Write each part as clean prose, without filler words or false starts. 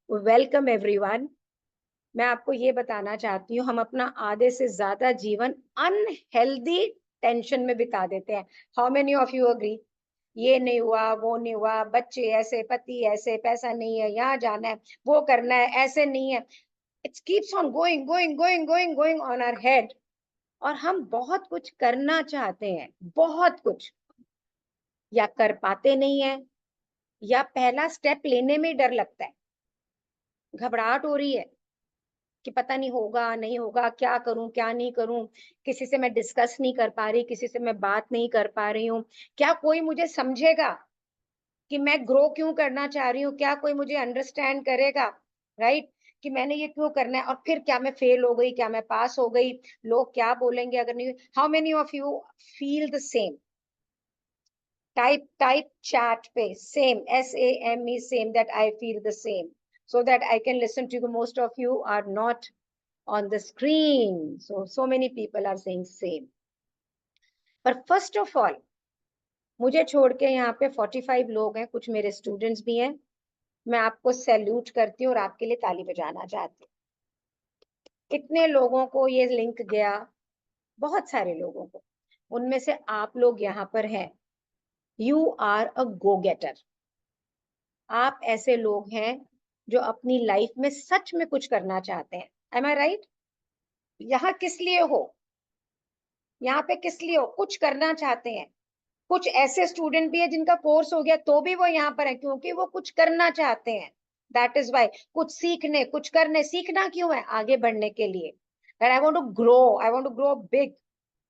Welcome everyone. मैं आपको ये बताना चाहती हूँ, हम अपना आधे से ज्यादा जीवन अनहेल्दी टेंशन में बिता देते हैं। How many of you agree? ये नहीं हुआ, वो नहीं हुआ, बच्चे ऐसे, पति ऐसे, पैसा नहीं है, यहाँ जाना है, वो करना है, ऐसे नहीं है। It's keeps on going going going going going on our head. और हम बहुत कुछ करना चाहते हैं, बहुत कुछ, या कर पाते नहीं है, या पहला स्टेप लेने में डर लगता है, घबराहट हो रही है कि पता नहीं होगा नहीं होगा, क्या करूं क्या नहीं करूं, किसी से मैं डिस्कस नहीं कर पा रही, किसी से मैं बात नहीं कर पा रही हूँ, क्या कोई मुझे समझेगा कि मैं ग्रो क्यों करना चाह रही हूँ, क्या कोई मुझे अंडरस्टैंड करेगा, राइट? कि मैंने ये क्यों करना है, और फिर क्या मैं फेल हो गई, क्या मैं पास हो गई, लोग क्या बोलेंगे अगर नहीं। How many of you feel the same? Type chat पे same, SAME, same, that I feel the same, so that I can listen to you. Most of you are not on the screen, so many people are saying same. पर first of all, मुझे छोड़ के यहाँ पे 45 लोग हैं, कुछ मेरे स्टूडेंट्स भी हैं। मैं आपको सैल्यूट करती हूँ और आपके लिए ताली बजाना चाहती हूँ। कितने लोगों को ये लिंक गया, बहुत सारे लोगों को। उनमें से आप लोग यहाँ पर हैं। You are a go getter. आप ऐसे लोग हैं जो अपनी लाइफ में सच में कुछ करना चाहते हैं। एम आई राइट? यहाँ किस लिए हो? यहाँ पे किस लिए हो? कुछ करना चाहते हैं। कुछ ऐसे स्टूडेंट भी है जिनका कोर्स हो गया तो भी वो यहाँ पर है, क्योंकि वो कुछ करना चाहते हैं। दैट इज वाई, कुछ सीखने, कुछ करने, सीखना क्यों है? आगे बढ़ने के लिए। That I want to grow, I want to grow big.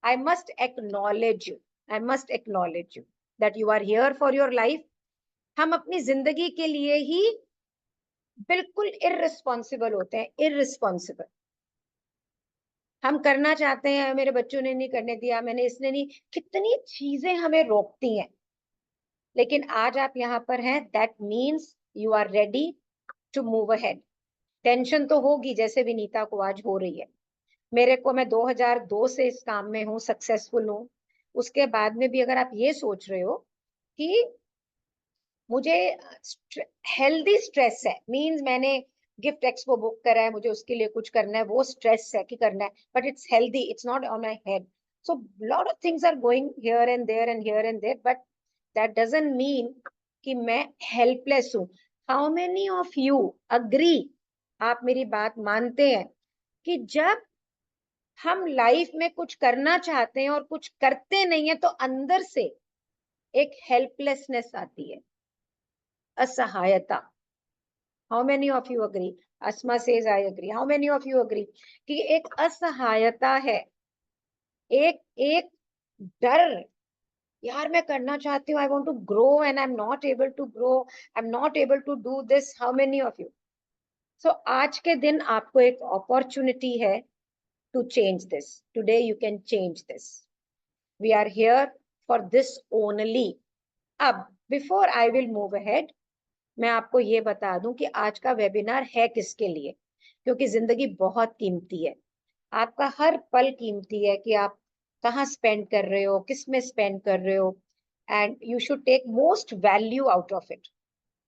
I must acknowledge you, I must acknowledge you that you are here for your life. हम अपनी जिंदगी के लिए ही बिल्कुल इररिस्पॉन्सिबल होते हैं, इररिस्पॉन्सिबल। हम करना चाहते हैं, मेरे बच्चों ने नहीं करने दिया, मैंने इसने नहीं, कितनी चीजें हमें रोकती हैं। लेकिन आज आप यहाँ पर हैं, that means you are ready to move ahead. Tension तो होगी, जैसे विनीता को आज हो रही है। मेरे को, मैं 2002 से इस काम में हूँ, सक्सेसफुल हूँ। उसके बाद में भी अगर आप ये सोच रहे हो कि मुझे हेल्दी स्ट्रेस है, मींस मैंने गिफ्ट एक्सपो बुक करा है, मुझे उसके लिए कुछ करना है, वो स्ट्रेस है कि करना है, but it's healthy, it's not on my head. So lot of things are going here and there and here and there, but that doesn't mean कि मैं हेल्पलेस हूँ। How many of you agree, आप मेरी बात मानते हैं कि जब हम लाइफ में कुछ करना चाहते हैं और कुछ करते नहीं है तो अंदर से एक हेल्पलेसनेस आती है, असहायता। How many of you agree? Asma says I agree. How many of you agree कि एक असहायता है, एक एक डर। यार मैं करना चाहती हूँ, I want to grow and I am not able to grow, I am not able to do this. How many of you? So आज के दिन आपको एक अपॉर्चुनिटी है to change this. Today you can change this. We are here for this only. अब before I will move ahead, मैं आपको ये बता दूं कि आज का वेबिनार है किसके लिए, क्योंकि जिंदगी बहुत कीमती है। आपका हर पल कीमती है कि आप कहाँ स्पेंड कर रहे हो, किस में स्पेंड कर रहे हो, and you should take most value out of it.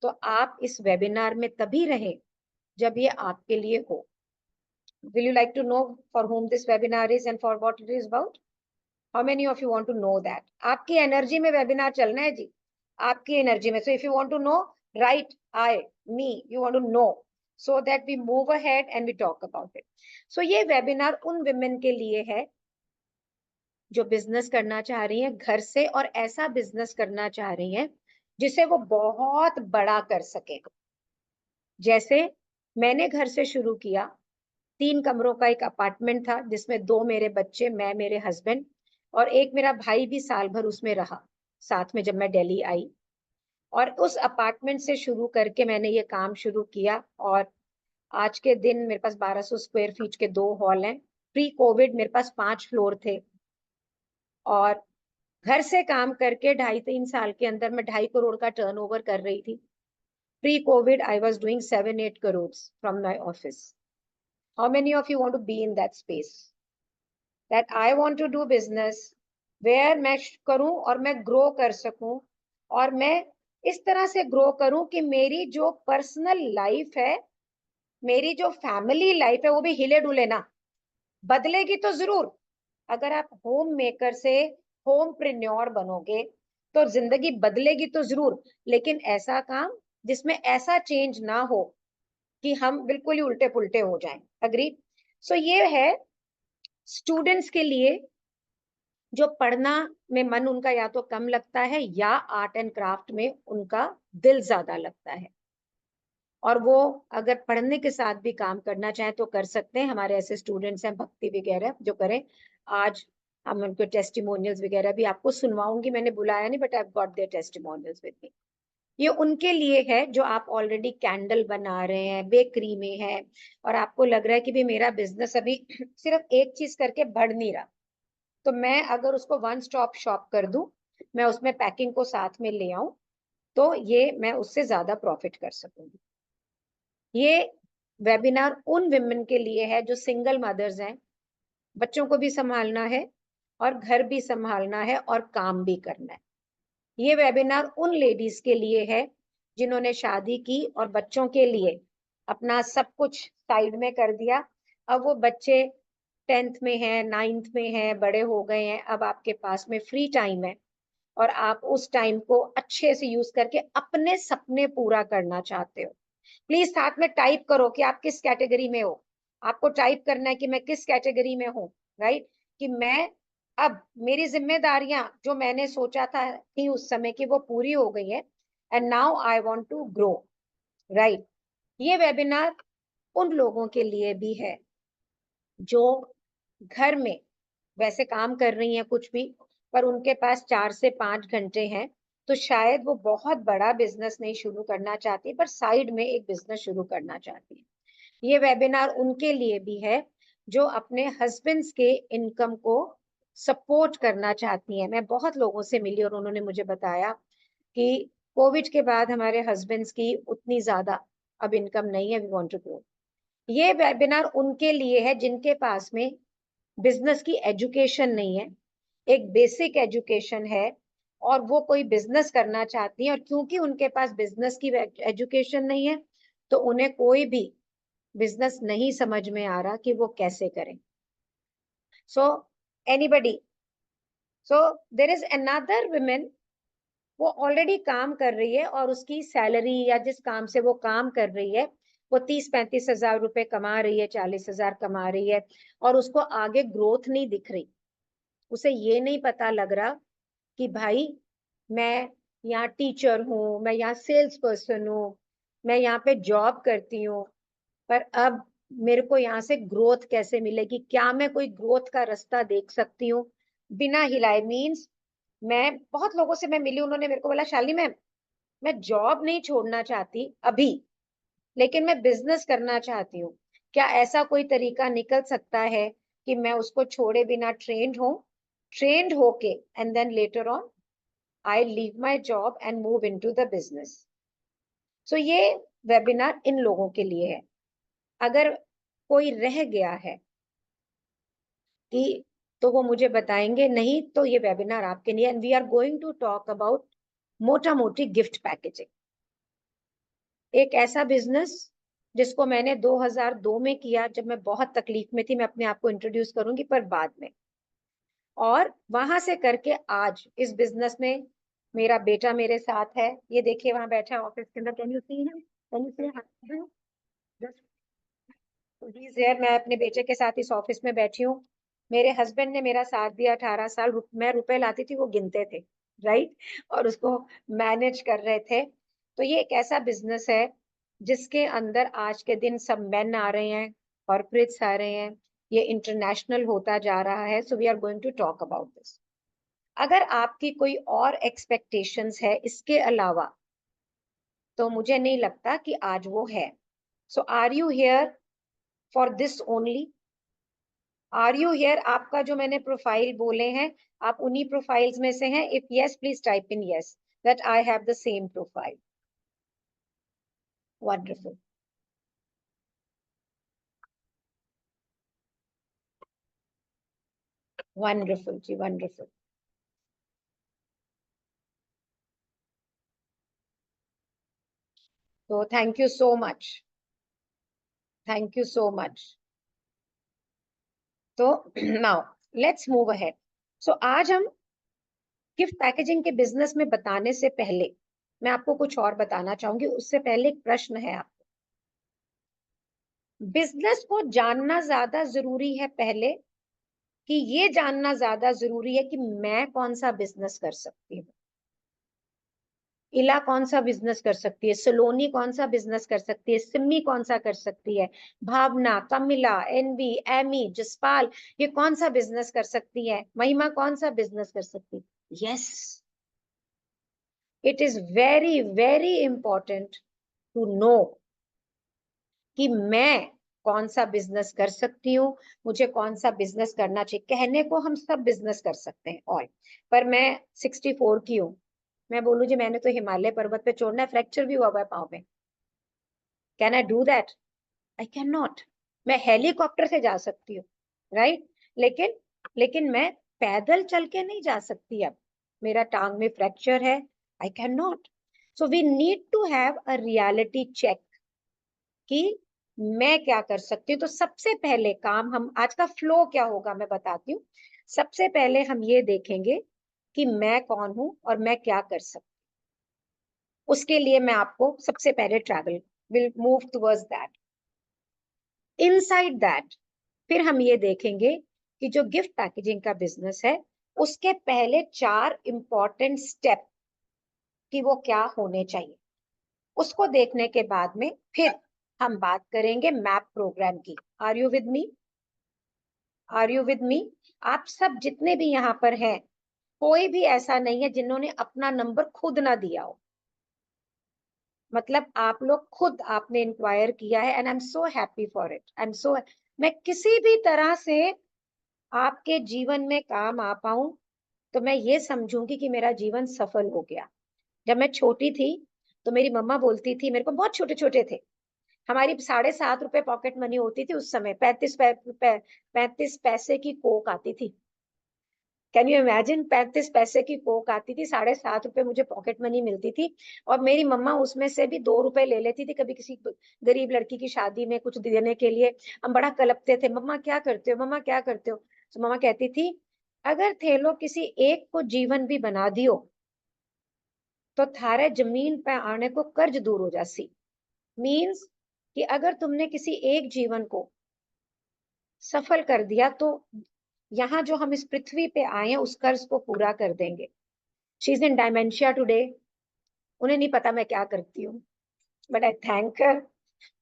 तो आप इस वेबिनार में तभी रहें जब ये आपके लिए हो। Will you like to know for whom this webinar is and for what it is about? How many of you want to know that? आपकी एनर्जी में वेबिनार चलना है जी, आपकी एनर्जी में। So if you want to know, write me, you want to know, so that we move ahead and we talk about it. So ये webinar उन women के लिए है जो बिजनेस करना चाह रही हैं घर से, और ऐसा बिजनेस करना चाह रही हैं जिसे वो बहुत बड़ा कर सके। जैसे मैंने घर से शुरू किया, 3 कमरों का एक अपार्टमेंट था जिसमें 2 मेरे बच्चे, मैं, मेरे हस्बैंड, और एक मेरा भाई भी साल भर उसमें रहा साथ में जब मैं दिल्ली आई। और उस अपार्टमेंट से शुरू करके मैंने ये काम शुरू किया, और आज के दिन मेरे पास 1200 स्क्वायर फीट के 2 हॉल हैं। प्री कोविड मेरे पास 5 फ्लोर थे, और घर से काम करके 2.5-3 साल के अंदर मैं 2.5 करोड़ का टर्नओवर कर रही थी। Pre covid I was doing 7-8 crore from my office. How many of you want to be in that space? That I want to do business where मैं करूं और मैं ग्रो कर सकूं, और मैं इस तरह से ग्रो करूं कि मेरी जो पर्सनल लाइफ है, मेरी जो फैमिली लाइफ है, वो भी हिले डुले ना। बदलेगी तो जरूर। अगर आप होम मेकर से होम प्रेन्योर बनोगे तो जिंदगी बदलेगी तो जरूर, लेकिन ऐसा काम जिसमें ऐसा चेंज ना हो कि हम बिल्कुल ही उल्टे पुल्टे हो जाएं। अग्री। सो ये है स्टूडेंट्स के लिए जो पढ़ना में मन उनका या तो कम लगता है या आर्ट एंड क्राफ्ट में उनका दिल ज्यादा लगता है, और वो अगर पढ़ने के साथ भी काम करना चाहें तो कर सकते हैं। हमारे ऐसे स्टूडेंट्स हैं भक्ति वगैरह जो करें। आज हम उनको टेस्टिमोनियल्स वगैरह भी आपको सुनवाऊंगी, मैंने बुलाया नहीं but I got their testimonials with me. ये उनके लिए है जो आप ऑलरेडी कैंडल बना रहे हैं, बेकरी में है, और आपको लग रहा है कि भी मेरा बिजनेस अभी सिर्फ एक चीज करके बढ़ नहीं रहा, तो मैं अगर उसको वन स्टॉप शॉप कर दूं, मैं उसमें पैकिंग को साथ में ले आऊं, तो ये मैं उससे ज्यादा प्रॉफिट कर सकूंगी। ये वेबिनार उन विमेन के लिए है जो सिंगल मदर्स हैं, बच्चों को भी संभालना है और घर भी संभालना है और काम भी करना है। ये वेबिनार उन लेडीज के लिए है जिन्होंने शादी की और बच्चों के लिए अपना सब कुछ साइड में कर दिया। अब वो बच्चे 10th में हैं, 9th में हैं, बड़े हो गए हैं, अब आपके पास में फ्री टाइम है और आप उस टाइम को अच्छे से यूज करके अपने सपने पूरा करना चाहते हो। प्लीज साथ में टाइप करो कि आप किस कैटेगरी में हो। आपको टाइप करना है कि मैं किस कैटेगरी में हूँ, राइट। कि मैं अब मेरी जिम्मेदारियां जो मैंने सोचा था थी उस समय की वो पूरी हो गई है, and now I want to grow, right. ये वेबिनार उन लोगों के लिए भी है जो घर में वैसे काम कर रही हैं कुछ भी, पर उनके पास 4 से 5 घंटे हैं, तो शायद वो बहुत बड़ा बिजनेस नहीं शुरू करना चाहती पर साइड में एक बिजनेस शुरू करना चाहती है। ये वेबिनार उनके लिए भी है जो अपने हस्बैंड्स के इनकम को सपोर्ट करना चाहती हैं। मैं बहुत लोगों से मिली और उन्होंने मुझे बताया कि कोविड के बाद हमारे हस्बैंड्स की उतनी ज्यादा अब इनकम नहीं है, वी वांट टू ग्रो। ये वेबिनार उनके लिए है जिनके पास में बिजनेस की एजुकेशन नहीं है, एक बेसिक एजुकेशन है, और वो कोई बिजनेस करना चाहती हैं, और क्योंकि उनके पास बिजनेस की एजुकेशन नहीं है तो उन्हें कोई भी बिजनेस नहीं समझ में आ रहा कि वो कैसे करें। So anybody, so there is another women, वो ऑलरेडी काम कर रही है और उसकी सैलरी या जिस काम से वो काम कर रही है वो 30-35 हजार रुपए कमा रही है, 40 हजार कमा रही है, और उसको आगे ग्रोथ नहीं दिख रही। उसे ये नहीं पता लग रहा कि भाई मैं यहाँ टीचर हूँ, मैं यहाँ सेल्स पर्सन हूँ, मैं यहाँ पे जॉब करती हूँ, पर अब मेरे को यहाँ से ग्रोथ कैसे मिलेगी, क्या मैं कोई ग्रोथ का रास्ता देख सकती हूँ बिना हिलाए। मीन्स मैं बहुत लोगों से मैं मिली, उन्होंने मेरे को बोला शालिनी मैम मैं जॉब नहीं छोड़ना चाहती अभी, लेकिन मैं बिजनेस करना चाहती हूँ, क्या ऐसा कोई तरीका निकल सकता है कि मैं उसको छोड़े बिना ट्रेंड होके and then later on I leave my job and move into the business. So ये वेबिनार इन लोगों के लिए है। अगर कोई रह गया है कि तो वो मुझे बताएंगे, नहीं तो ये वेबिनार आपके लिए। And we are going to talk about मोटा मोटी गिफ्ट पैकेजिंग, एक ऐसा बिजनेस जिसको मैंने 2002 में किया जब मैं बहुत तकलीफ में थी। मैं अपने आप को इंट्रोड्यूस करूंगी पर बाद में। और वहां से करके आज इस बिजनेस में मेरा बेटा मेरे साथ है, ये देखिए वहां बैठा है ऑफिस के अंदर, can you see him, can you see, he is here. मैं अपने बेटे के साथ इस ऑफिस में बैठी हूँ। मेरे हस्बैंड ने मेरा साथ दिया 18 साल, मैं रुपए लाती थी वो गिनते थे, राइट, और उसको मैनेज कर रहे थे। तो ये एक ऐसा बिजनेस है जिसके अंदर आज के दिन सब मेन आ रहे हैं, कॉर्पोरेट्स आ रहे हैं, ये इंटरनेशनल होता जा रहा है। So we are going to talk about this. अगर आपकी कोई और एक्सपेक्टेशंस है इसके अलावा तो मुझे नहीं लगता कि आज वो है। So are you here for this only? Are you here? आपका जो मैंने प्रोफाइल बोले हैं आप उन्हीं प्रोफाइल्स में से हैं? If yes please type in yes that I have the same profile. Wonderful, wonderful जी, वंडरफुल। तो thank you so much, thank you so much. तो now let's move ahead. So आज हम गिफ्ट पैकेजिंग के business में बताने से पहले मैं आपको कुछ और बताना चाहूंगी। उससे पहले एक प्रश्न है आपको, बिजनेस को जानना ज्यादा जरूरी है पहले, कि ये जानना ज्यादा जरूरी है कि मैं कौन सा बिजनेस कर सकती हूँ? इला कौन सा बिजनेस कर सकती है, सलोनी कौन सा बिजनेस कर सकती है, सिमी कौन सा कर सकती है, भावना, कमिला, एनवी, एमी, जसपाल ये कौन सा बिजनेस कर सकती है, महिमा कौन सा बिजनेस कर सकती है? Yes, it is very very important to know कि मैं कौन सा बिजनेस कर सकती हूँ, मुझे कौन सा बिजनेस करना चाहिए। कहने को हम सब बिजनेस कर सकते हैं ऑल, पर मैं 64 की हूँ, मैं बोलूं जी मैंने तो हिमालय पर्वत पे चढ़ना है, फ्रैक्चर भी हुआ हुआ है पाँव में, can I do that? I can not. मैं हेलीकॉप्टर से जा सकती हूँ, राइट, लेकिन मैं पैदल चल के नहीं जा सकती। अब मेरा टांग में फ्रैक्चर है, I can not. So we need to have a reality check कि मैं क्या कर सकती हूँ। तो सबसे पहले काम, हम आज का फ्लो क्या होगा मैं बताती हूँ। सबसे पहले हम ये देखेंगे कि मैं कौन हूं और मैं क्या कर सकती हूँ। उसके लिए मैं आपको सबसे पहले travel will move towards that, inside that. फिर हम ये देखेंगे कि जो गिफ्ट पैकेजिंग का बिजनेस है उसके पहले 4 इंपॉर्टेंट स्टेप कि वो क्या होने चाहिए। उसको देखने के बाद में फिर हम बात करेंगे मैप प्रोग्राम की। Are you with me? Are you with me? आप सब जितने भी यहाँ पर हैं, कोई भी ऐसा नहीं है जिन्होंने अपना नंबर खुद ना दिया हो। मतलब आप लोग खुद आपने इंक्वायर किया है, and I am so happy for it. I am so, मैं किसी भी तरह से आपके जीवन में काम आ पाऊं तो मैं ये समझूंगी कि मेरा जीवन सफल हो गया। जब मैं छोटी थी तो मेरी मम्मा बोलती थी, मेरे को बहुत छोटे छोटे थे, हमारी 7.5 रुपए पॉकेट मनी होती थी उस समय, 35 पैसे की कोक आती थी। कैन यू इमेजिन, 35 पैसे की कोक आती थी, 7.5 रुपए मुझे पॉकेट मनी मिलती थी। और मेरी मम्मा उसमें से भी 2 रुपए ले लेती थी कभी किसी गरीब लड़की की शादी में कुछ देने के लिए। हम बड़ा कलपते थे, मम्मा क्या करते हो, मम्मा क्या करते हो? तो मम्मा कहती थी, अगर थे लोग किसी एक को जीवन भी बना दियो तो थारे जमीन पे आने को कर्ज दूर हो जासी। मीन्स कि अगर तुमने किसी एक जीवन को सफल कर दिया तो यहाँ जो हम इस पृथ्वी पे आए हैं उस कर्ज को पूरा कर देंगे। शी इज इन डायमेंशिया टुडे, उन्हें नहीं पता मैं क्या करती हूँ, बट आई थैंक हर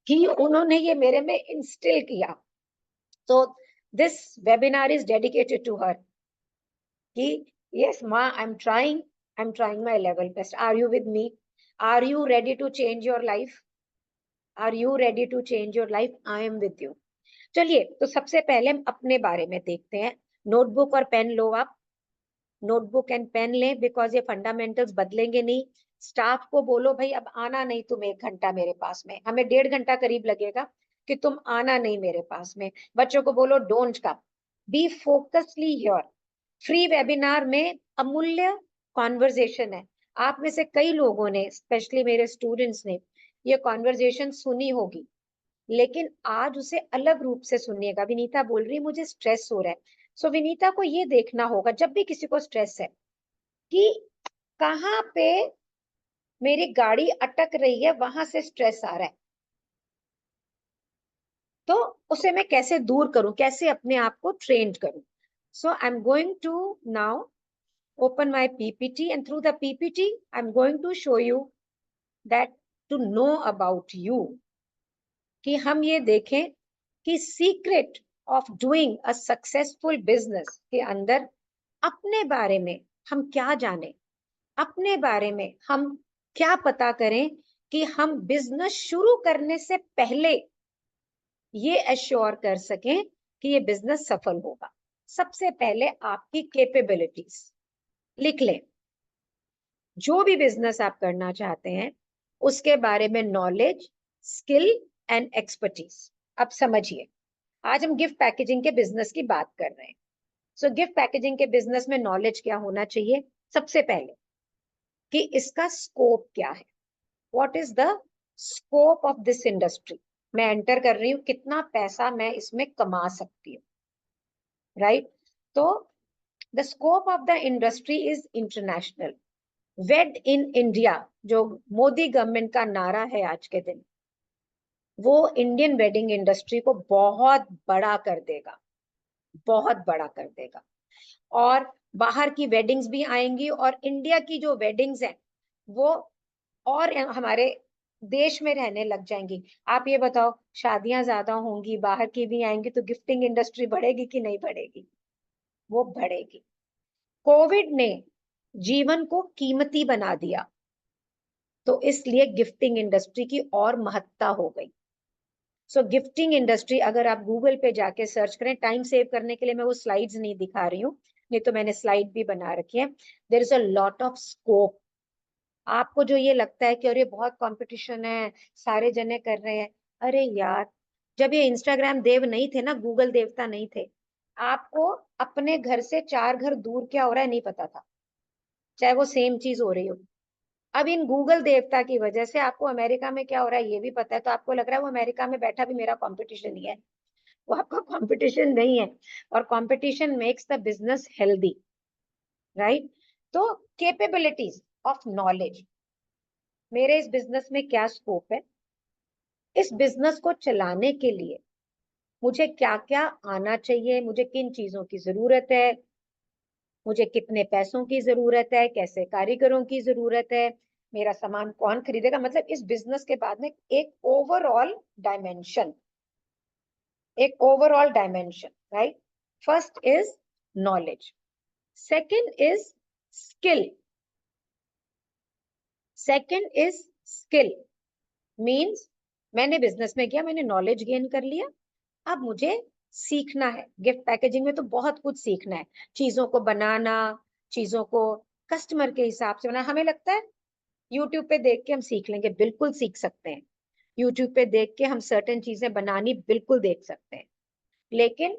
कि उन्होंने ये मेरे में इंस्टिल किया। तो this webinar is dedicated to her कि यस माँ, I am trying my level best. Are you with me? Are you ready to change your life? Are you ready to change your life? I am with you. चलिए, तो सबसे पहले हम अपने बारे में देखते हैं। नोटबुक और पेन लो आप, नोटबुक एंड पेन लें, बिकॉज ये फंडामेंटल्स बदलेंगे नहीं। स्टाफ को बोलो भाई अब आना नहीं तुम 1 घंटा मेरे पास में, हमें 1.5 घंटा करीब लगेगा कि तुम आना नहीं मेरे पास में। बच्चों को बोलो don't come, be focusly here. Free webinar में अमूल्य कॉन्वर्जेशन है। आप में से कई लोगों ने, स्पेशली मेरे स्टूडेंट्स ने, ये कॉन्वर्जेशन सुनी होगी, लेकिन आज उसे अलग रूप से सुनिएगा। विनीता बोल रही है मुझे स्ट्रेस हो रहा है। सो विनीता को ये देखना होगा जब भी किसी को स्ट्रेस है कि कहाँ पे मेरी गाड़ी अटक रही है, वहां से स्ट्रेस आ रहा है, तो उसे मैं कैसे दूर करूं, कैसे अपने आप को ट्रेंड करूं। So I am going to now open my PPT, and through the PPT I'm going to show you that to know about you, कि हम ये देखें कि secret of doing a successful business के अंदर अपने बारे में हम क्या जाने, अपने बारे में हम क्या पता करें कि हम बिजनेस शुरू करने से पहले ये एश्योर कर सकें कि ये बिजनेस सफल होगा। सबसे पहले आपकी कैपेबिलिटीज लिख लें। जो भी बिजनेस आप करना चाहते हैं उसके बारे में नॉलेज, स्किल एंड एक्सपर्टीज। अब समझिए, आज हम गिफ्ट पैकेजिंग के बिजनेस की बात कर रहे हैं। सो गिफ्ट पैकेजिंग के बिजनेस में नॉलेज क्या होना चाहिए? सबसे पहले कि इसका स्कोप क्या है, what is the scope of this industry, मैं एंटर कर रही हूँ, कितना पैसा मैं इसमें कमा सकती हूँ, राइट? तो the scope of the industry is international. Made in India जो मोदी गवर्नमेंट का नारा है आज के दिन, वो इंडियन वेडिंग इंडस्ट्री को बहुत बड़ा कर देगा, बहुत बड़ा कर देगा। और बाहर की वेडिंग्स भी आएंगी और इंडिया की जो वेडिंग्स हैं वो और हमारे देश में रहने लग जाएंगी। आप ये बताओ, शादियां ज्यादा होंगी, बाहर की भी आएंगी, तो गिफ्टिंग इंडस्ट्री बढ़ेगी कि नहीं बढ़ेगी? वो बढ़ेगी। कोविड ने जीवन को कीमती बना दिया, तो इसलिए गिफ्टिंग इंडस्ट्री की और महत्ता हो गई। सो गिफ्टिंग इंडस्ट्री, अगर आप गूगल पे जाके सर्च करें, टाइम सेव करने के लिए मैं वो स्लाइड्स नहीं दिखा रही हूँ, नहीं तो मैंने स्लाइड भी बना रखी है। There is a lot of scope. आपको जो ये लगता है कि अरे बहुत कंपटीशन है, सारे जने कर रहे हैं, अरे यार, जब ये इंस्टाग्राम देव नहीं थे ना, गूगल देवता नहीं थे, आपको अपने घर से 4 घर दूर क्या हो रहा है नहीं पता था, चाहे वो सेम चीज हो रही हो। अब इन गूगल देवता की वजह से आपको अमेरिका में क्या हो रहा है ये भी पता है, तो आपको लग रहा है वो अमेरिका में बैठा भी मेरा कंपटीशन ही है। वो आपका कंपटीशन नहीं है। और competition makes the business healthy, right? तो कैपेबिलिटीज ऑफ नॉलेज, मेरे इस बिजनेस में क्या स्कोप है, इस बिजनेस को चलाने के लिए मुझे क्या क्या आना चाहिए, मुझे किन चीजों की जरूरत है, मुझे कितने पैसों की जरूरत है, कैसे कारीगरों की जरूरत है, मेरा सामान कौन खरीदेगा, मतलब इस बिजनेस के बाद में एक ओवरऑल डायमेंशन, एक overall dimension, right? First is knowledge, second is skill. Second is skill means मैंने बिजनेस में किया, मैंने नॉलेज गेन कर लिया, अब मुझे सीखना है। गिफ्ट पैकेजिंग में तो बहुत कुछ सीखना है, चीजों को बनाना, चीजों को कस्टमर के हिसाब से बनाना। हमें लगता है यूट्यूब पे देख के हम सीख लेंगे, बिल्कुल सीख सकते हैं। यूट्यूब पे देख के हम सर्टेन चीजें बनानी बिल्कुल देख सकते हैं, लेकिन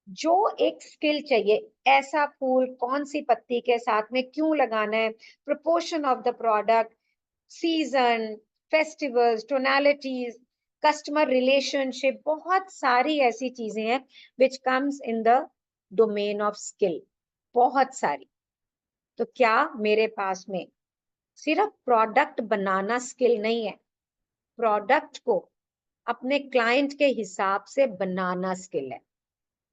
जो एक स्किल चाहिए, ऐसा फूल कौन सी पत्ती के साथ में क्यों लगाना है, proportion of the product, season, festivals, tonalities, customer relationship, बहुत सारी ऐसी चीजें हैं which comes in the domain of skill, बहुत सारी। तो क्या मेरे पास में सिर्फ प्रोडक्ट बनाना स्किल नहीं है, प्रोडक्ट को अपने क्लाइंट के हिसाब से बनाना स्किल है।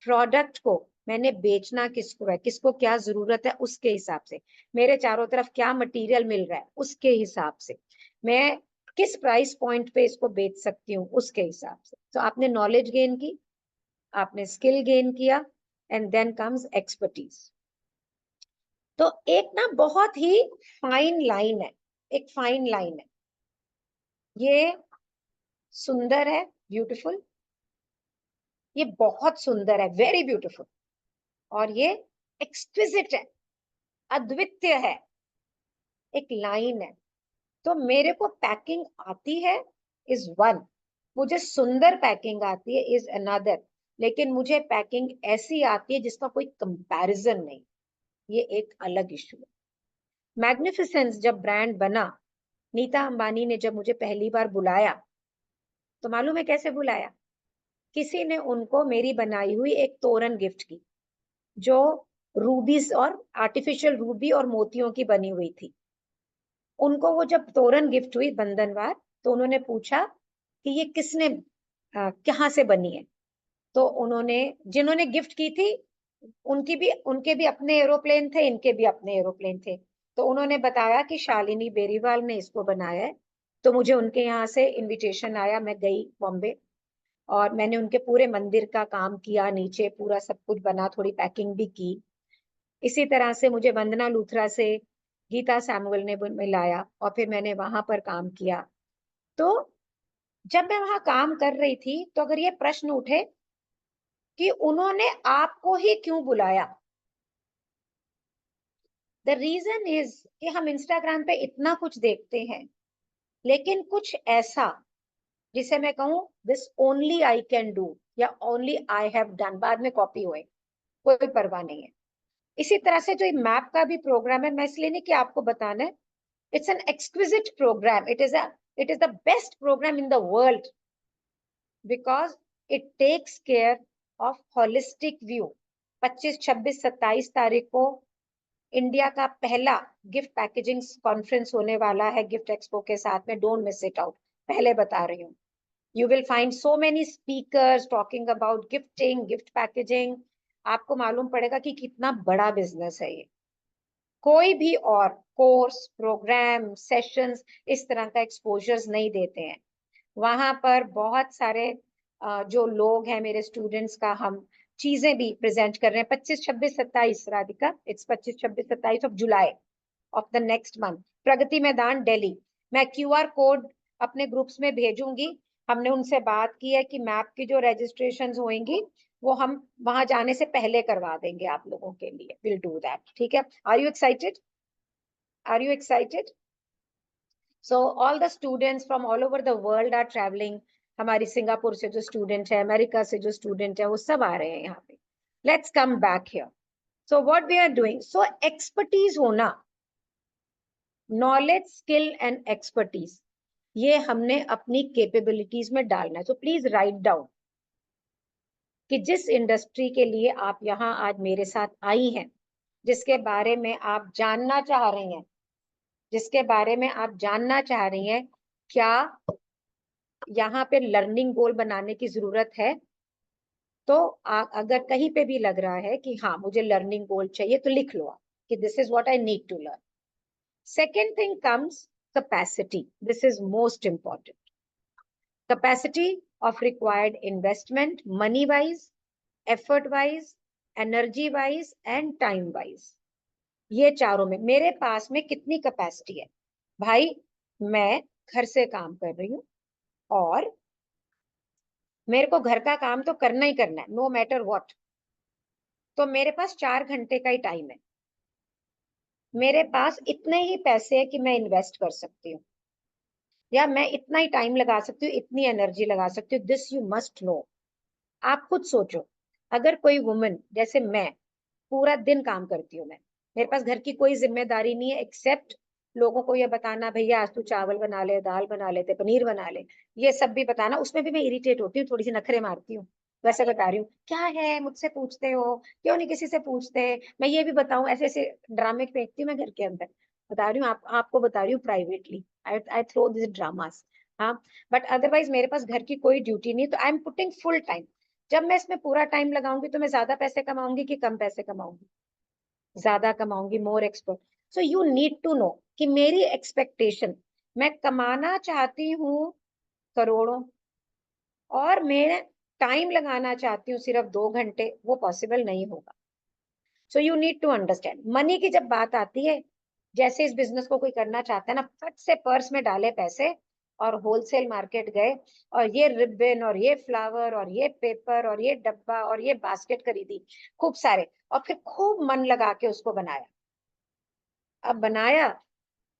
प्रोडक्ट को मैंने बेचना किसको है, किसको क्या जरूरत है उसके हिसाब से, मेरे चारों तरफ क्या मटेरियल मिल रहा है उसके हिसाब से, मैं किस प्राइस पॉइंट पे इसको बेच सकती हूँ उसके हिसाब से। तो आपने नॉलेज गेन की, आपने स्किल गेन किया, एंड देन कम्स एक्सपर्टीज। तो एक ना बहुत ही फाइन लाइन है, एक फाइन लाइन है। ये सुंदर है, ब्यूटीफुल, ये बहुत सुंदर है, वेरी ब्यूटीफुल, और ये एक्सक्विजिट है, अद्वितीय है, एक लाइन है। तो मेरे को पैकिंग आती है इज वन, मुझे सुंदर पैकिंग आती है इज अनदर, लेकिन मुझे पैकिंग ऐसी आती है जिसका कोई कंपैरिजन नहीं, ये एक अलग इशू है। मैग्निफिसेंस जब ब्रांड बना, नीता अंबानी ने जब मुझे पहली बार बुलाया, तो मालूम है कैसे बुलाया? किसी ने उनको मेरी बनाई हुई एक तोरण गिफ्ट की, जो रूबीज और आर्टिफिशियल रूबी और मोतियों की बनी हुई थी। उनको वो जब तोरण गिफ्ट हुई बंधनवार, तो उन्होंने पूछा कि ये किसने कहाँ से बनी है। तो उन्होंने, जिन्होंने गिफ्ट की थी, उनके भी अपने एरोप्लेन थे, इनके भी अपने एरोप्लेन थे। तो उन्होंने बताया कि शालिनी बेरीवाल ने इसको बनाया है। तो मुझे उनके यहाँ से इनविटेशन आया, मैं गई बॉम्बे, और मैंने उनके पूरे मंदिर का काम किया, नीचे पूरा सब कुछ बना, थोड़ी पैकिंग भी की। इसी तरह से मुझे वंदना लूथरा से गीता सैमुअल ने मिलाया, और फिर मैंने वहां पर काम किया। तो जब मैं वहां काम कर रही थी, तो अगर ये प्रश्न उठे कि उन्होंने आपको ही क्यों बुलाया, द रीजन इज कि हम इंस्टाग्राम पे इतना कुछ देखते हैं, लेकिन कुछ ऐसा जिसे मैं कहूं this only I can do, या ओनली आई हैव डन, बाद में कॉपी हुए, कोई परवाह नहीं है। इसी तरह से जो मैप का भी प्रोग्राम है, मैं इसलिए नहीं कि आपको बताना है, it's an exquisite program, It is the best program in the world because it takes care of holistic view. 25, 26, 27 तारीख को इंडिया का पहला गिफ्ट पैकेजिंग कॉन्फ्रेंस होने वाला है गिफ्ट एक्सपो के साथ में. Don't miss it out. पहले बता रही हूँ. You will find so many speakers talking about gifting, gift packaging. आपको मालूम पड़ेगा कि कितना बड़ा बिजनेस है ये. कोई भी और कोर्स, प्रोग्राम, सेशंस इस तरह का एक्सपोजर्स नहीं देते हैं. वहां पर बहुत सारे जो लोग हैं मेरे स्टूडेंट्स का हम चीजें भी प्रेजेंट कर रहे हैं. 25, 26, 27 Radhika, it's 25, 26, 27 of July of the next month. Pragati Maidan Delhi. मैं QR कोड अपने ग्रुप्स में भेजूंगी. हमने उनसे बात की है कि मैप की जो रजिस्ट्रेशन होंगी वो हम वहां जाने से पहले करवा देंगे आप लोगों के लिए. Will do that. ठीक है. Are you excited? Are you excited? So all the students from all over the world are traveling. हमारी सिंगापुर से जो स्टूडेंट है, अमेरिका से जो स्टूडेंट है, वो सब आ रहे हैं यहाँ पे. Let's come back here. So what we are doing? So expertise होना, knowledge, skill and expertise, ये हमने अपनी capabilities में डालना है. So please write down कि जिस इंडस्ट्री के लिए आप यहाँ आज मेरे साथ आई हैं, जिसके बारे में आप जानना चाह रही हैं, जिसके बारे में आप जानना चाह रही हैं, क्या यहाँ पे लर्निंग गोल बनाने की जरूरत है? तो अगर कहीं पे भी लग रहा है कि हाँ मुझे लर्निंग गोल चाहिए, तो लिख लो आप कि this is what I need to learn. Second thing comes capacity. This is most important. Capacity of required investment, money wise, effort wise, energy wise and time wise. ये चारों में मेरे पास में कितनी कैपेसिटी है? भाई मैं घर से काम कर रही हूँ और मेरे को घर का काम तो करना ही करना है, नो मैटर व्हाट. तो मेरे पास 4 घंटे का ही टाइम है. मेरे पास इतने ही पैसे है कि मैं इन्वेस्ट कर सकती हूँ, या मैं इतना ही टाइम लगा सकती हूँ, इतनी एनर्जी लगा सकती हूँ. This you must know. आप खुद सोचो, अगर कोई वुमन जैसे मैं पूरा दिन काम करती हूँ, मैं मेरे पास घर की कोई जिम्मेदारी नहीं है एक्सेप्ट लोगों को ये बताना, भैया आज तू चावल बना ले, दाल बना ले, पनीर बना ले, ये सब भी बताना. उसमें भी मैं इरिटेट होती हूँ, थोड़ी सी नखरे मारती हूँ. वैसे बता रही हूँ, क्या है मुझसे पूछते हो, क्यों नहीं किसी से पूछते, मैं ये भी बताऊं, ऐसे ऐसे ड्रामे फेंकती हूँ मैं घर के अंदर. बता रही हूँ आपको बता रही हूँ privately. I throw this dramas. हाँ. बट अदरवाइज मेरे पास घर की कोई ड्यूटी नहीं, तो I am putting full time. जब मैं इसमें पूरा टाइम लगाऊंगी तो मैं ज्यादा पैसे कमाऊंगी कि कम पैसे कमाऊंगी? ज्यादा कमाऊंगी, more expert. So you need to know कि मेरी एक्सपेक्टेशन, मैं कमाना चाहती हूँ करोड़ों और मैं टाइम लगाना चाहती हूँ सिर्फ 2 घंटे, वो पॉसिबल नहीं होगा. So you need to understand. Money की जब बात आती है, जैसे इस बिजनेस को कोई करना चाहता है ना, फट से पर्स में डाले पैसे और होलसेल मार्केट गए और ये रिबन और ये फ्लावर और ये पेपर और ये डब्बा और ये बास्केट खरीदी खूब सारे, और फिर खूब मन लगा के उसको बनाया. अब बनाया,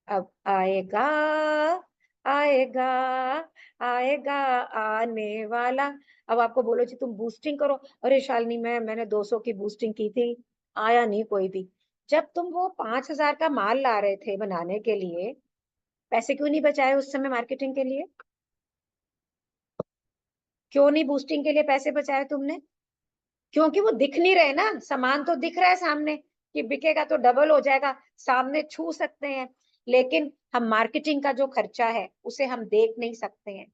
अब आएगा, आएगा, आएगा आने वाला. अब आपको बोलो जी तुम बूस्टिंग करो, अरे शालिनी मैंने 200 की बूस्टिंग की थी, आया नहीं कोई भी. जब तुम वो 5,000 का माल ला रहे थे बनाने के लिए, पैसे क्यों नहीं बचाए उस समय मार्केटिंग के लिए? क्यों नहीं बूस्टिंग के लिए पैसे बचाए तुमने? क्योंकि वो दिख नहीं रहे ना. सामान तो दिख रहा है सामने कि बिकेगा तो डबल हो जाएगा, सामने छू सकते हैं, लेकिन हम मार्केटिंग का जो खर्चा है उसे हम देख नहीं सकते हैं.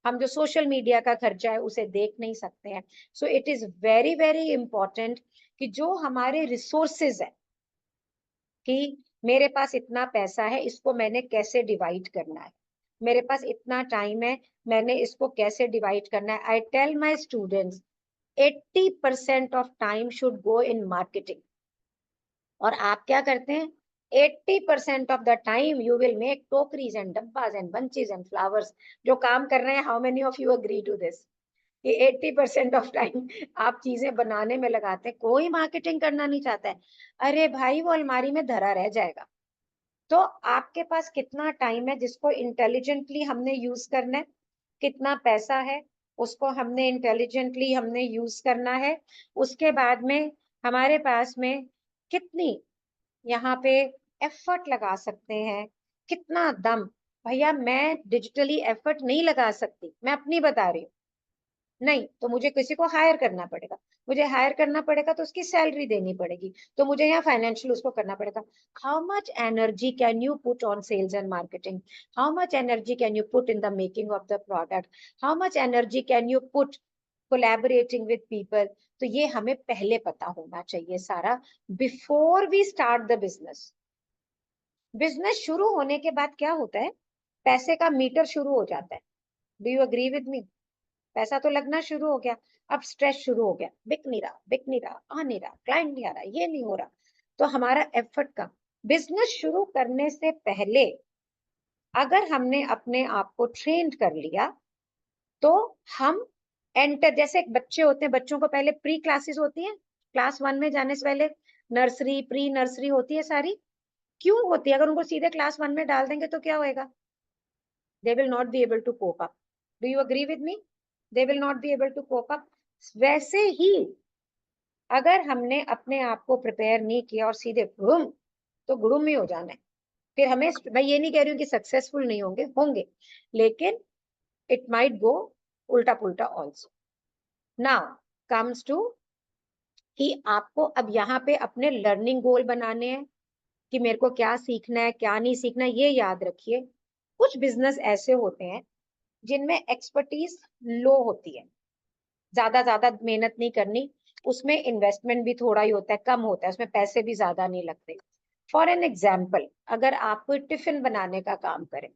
हम जो सोशल मीडिया का खर्चा है उसे देख नहीं सकते हैं. So it is very very important कि जो हमारे रिसोर्सेज है, कि मेरे पास इतना पैसा है, इसको मैंने कैसे डिवाइड करना है, मेरे पास इतना टाइम है, मैंने इसको कैसे डिवाइड करना है. I tell my students 80% of time should go in marketing. और आप क्या करते हैं? 80% of the time you will make tokris and dabbas and bunches and flowers. जो काम कर रहे हैं, how many of you agree to this? कि 80% ऑफ टाइम आप चीजें बनाने में लगाते हैं, कोई मार्केटिंग करना नहीं चाहता है. अरे भाई वो अलमारी में धरा रह जाएगा. तो आपके पास कितना टाइम है जिसको इंटेलिजेंटली हमने यूज करना है, कितना पैसा है उसको हमने इंटेलिजेंटली हमने यूज करना है. उसके बाद में हमारे पास में कितनी यहाँ पे एफर्ट लगा सकते हैं, कितना दम भैया मैं डिजिटली एफर्ट नहीं लगा सकती, मैं अपनी बता रही हूँ। नहीं तो मुझे किसी को हायर करना पड़ेगा, मुझे हायर करना पड़ेगा तो उसकी सैलरी देनी पड़ेगी, तो मुझे यहाँ फाइनेंशियल उसको करना पड़ेगा। How much energy can you put on sales and marketing, how much energy can you put in the making of the product, how much energy can you put collaborating with people. तो ये हमें पहले पता होना चाहिए सारा, before we start the business. Business शुरू होने के बाद क्या होता है, पैसे का मीटर शुरू हो जाता है। Do you agree with me? पैसा तो लगना शुरू हो गया, अब स्ट्रेस शुरू हो गया, बिक नहीं रहा, बिक नहीं रहा, आ नहीं रहा, क्लाइंट नहीं आ रहा, ये नहीं हो रहा, तो हमारा एफर्ट का। बिजनेस शुरू करने से पहले अगर हमने अपने आप को ट्रेन कर लिया तो हम एंटर, जैसे एक बच्चे होते हैं, बच्चों को पहले प्री क्लासेस होती है, क्लास 1 में जाने से पहले नर्सरी प्री नर्सरी होती है सारी। क्यों होती है? अगर उनको सीधे क्लास 1 में डाल देंगे तो क्या होएगा? they will not be able to cope up. Do you agree with me? They will not be able to cope up. वैसे ही अगर हमने अपने आप को प्रिपेयर नहीं किया और सीधे गुम, तो गुम ही हो जाना है। फिर हमें, मैं ये नहीं कह रही हूँ कि सक्सेसफुल नहीं होंगे, होंगे, लेकिन इट माइट गो उल्टा पुल्टा ऑल्सो। नाउ कम्स टू कि आपको अब यहाँ पे अपने लर्निंग गोल बनाने हैं कि मेरे को क्या सीखना है क्या नहीं सीखना है। ये याद रखिए, कुछ बिजनेस ऐसे होते हैं जिनमें एक्सपर्टीज लो होती है, ज्यादा ज्यादा मेहनत नहीं करनी, उसमें इन्वेस्टमेंट भी थोड़ा ही होता है, कम होता है, उसमें पैसे भी ज्यादा नहीं लगते। फॉर एन एग्जाम्पल, अगर आप कोई टिफिन बनाने का काम करें,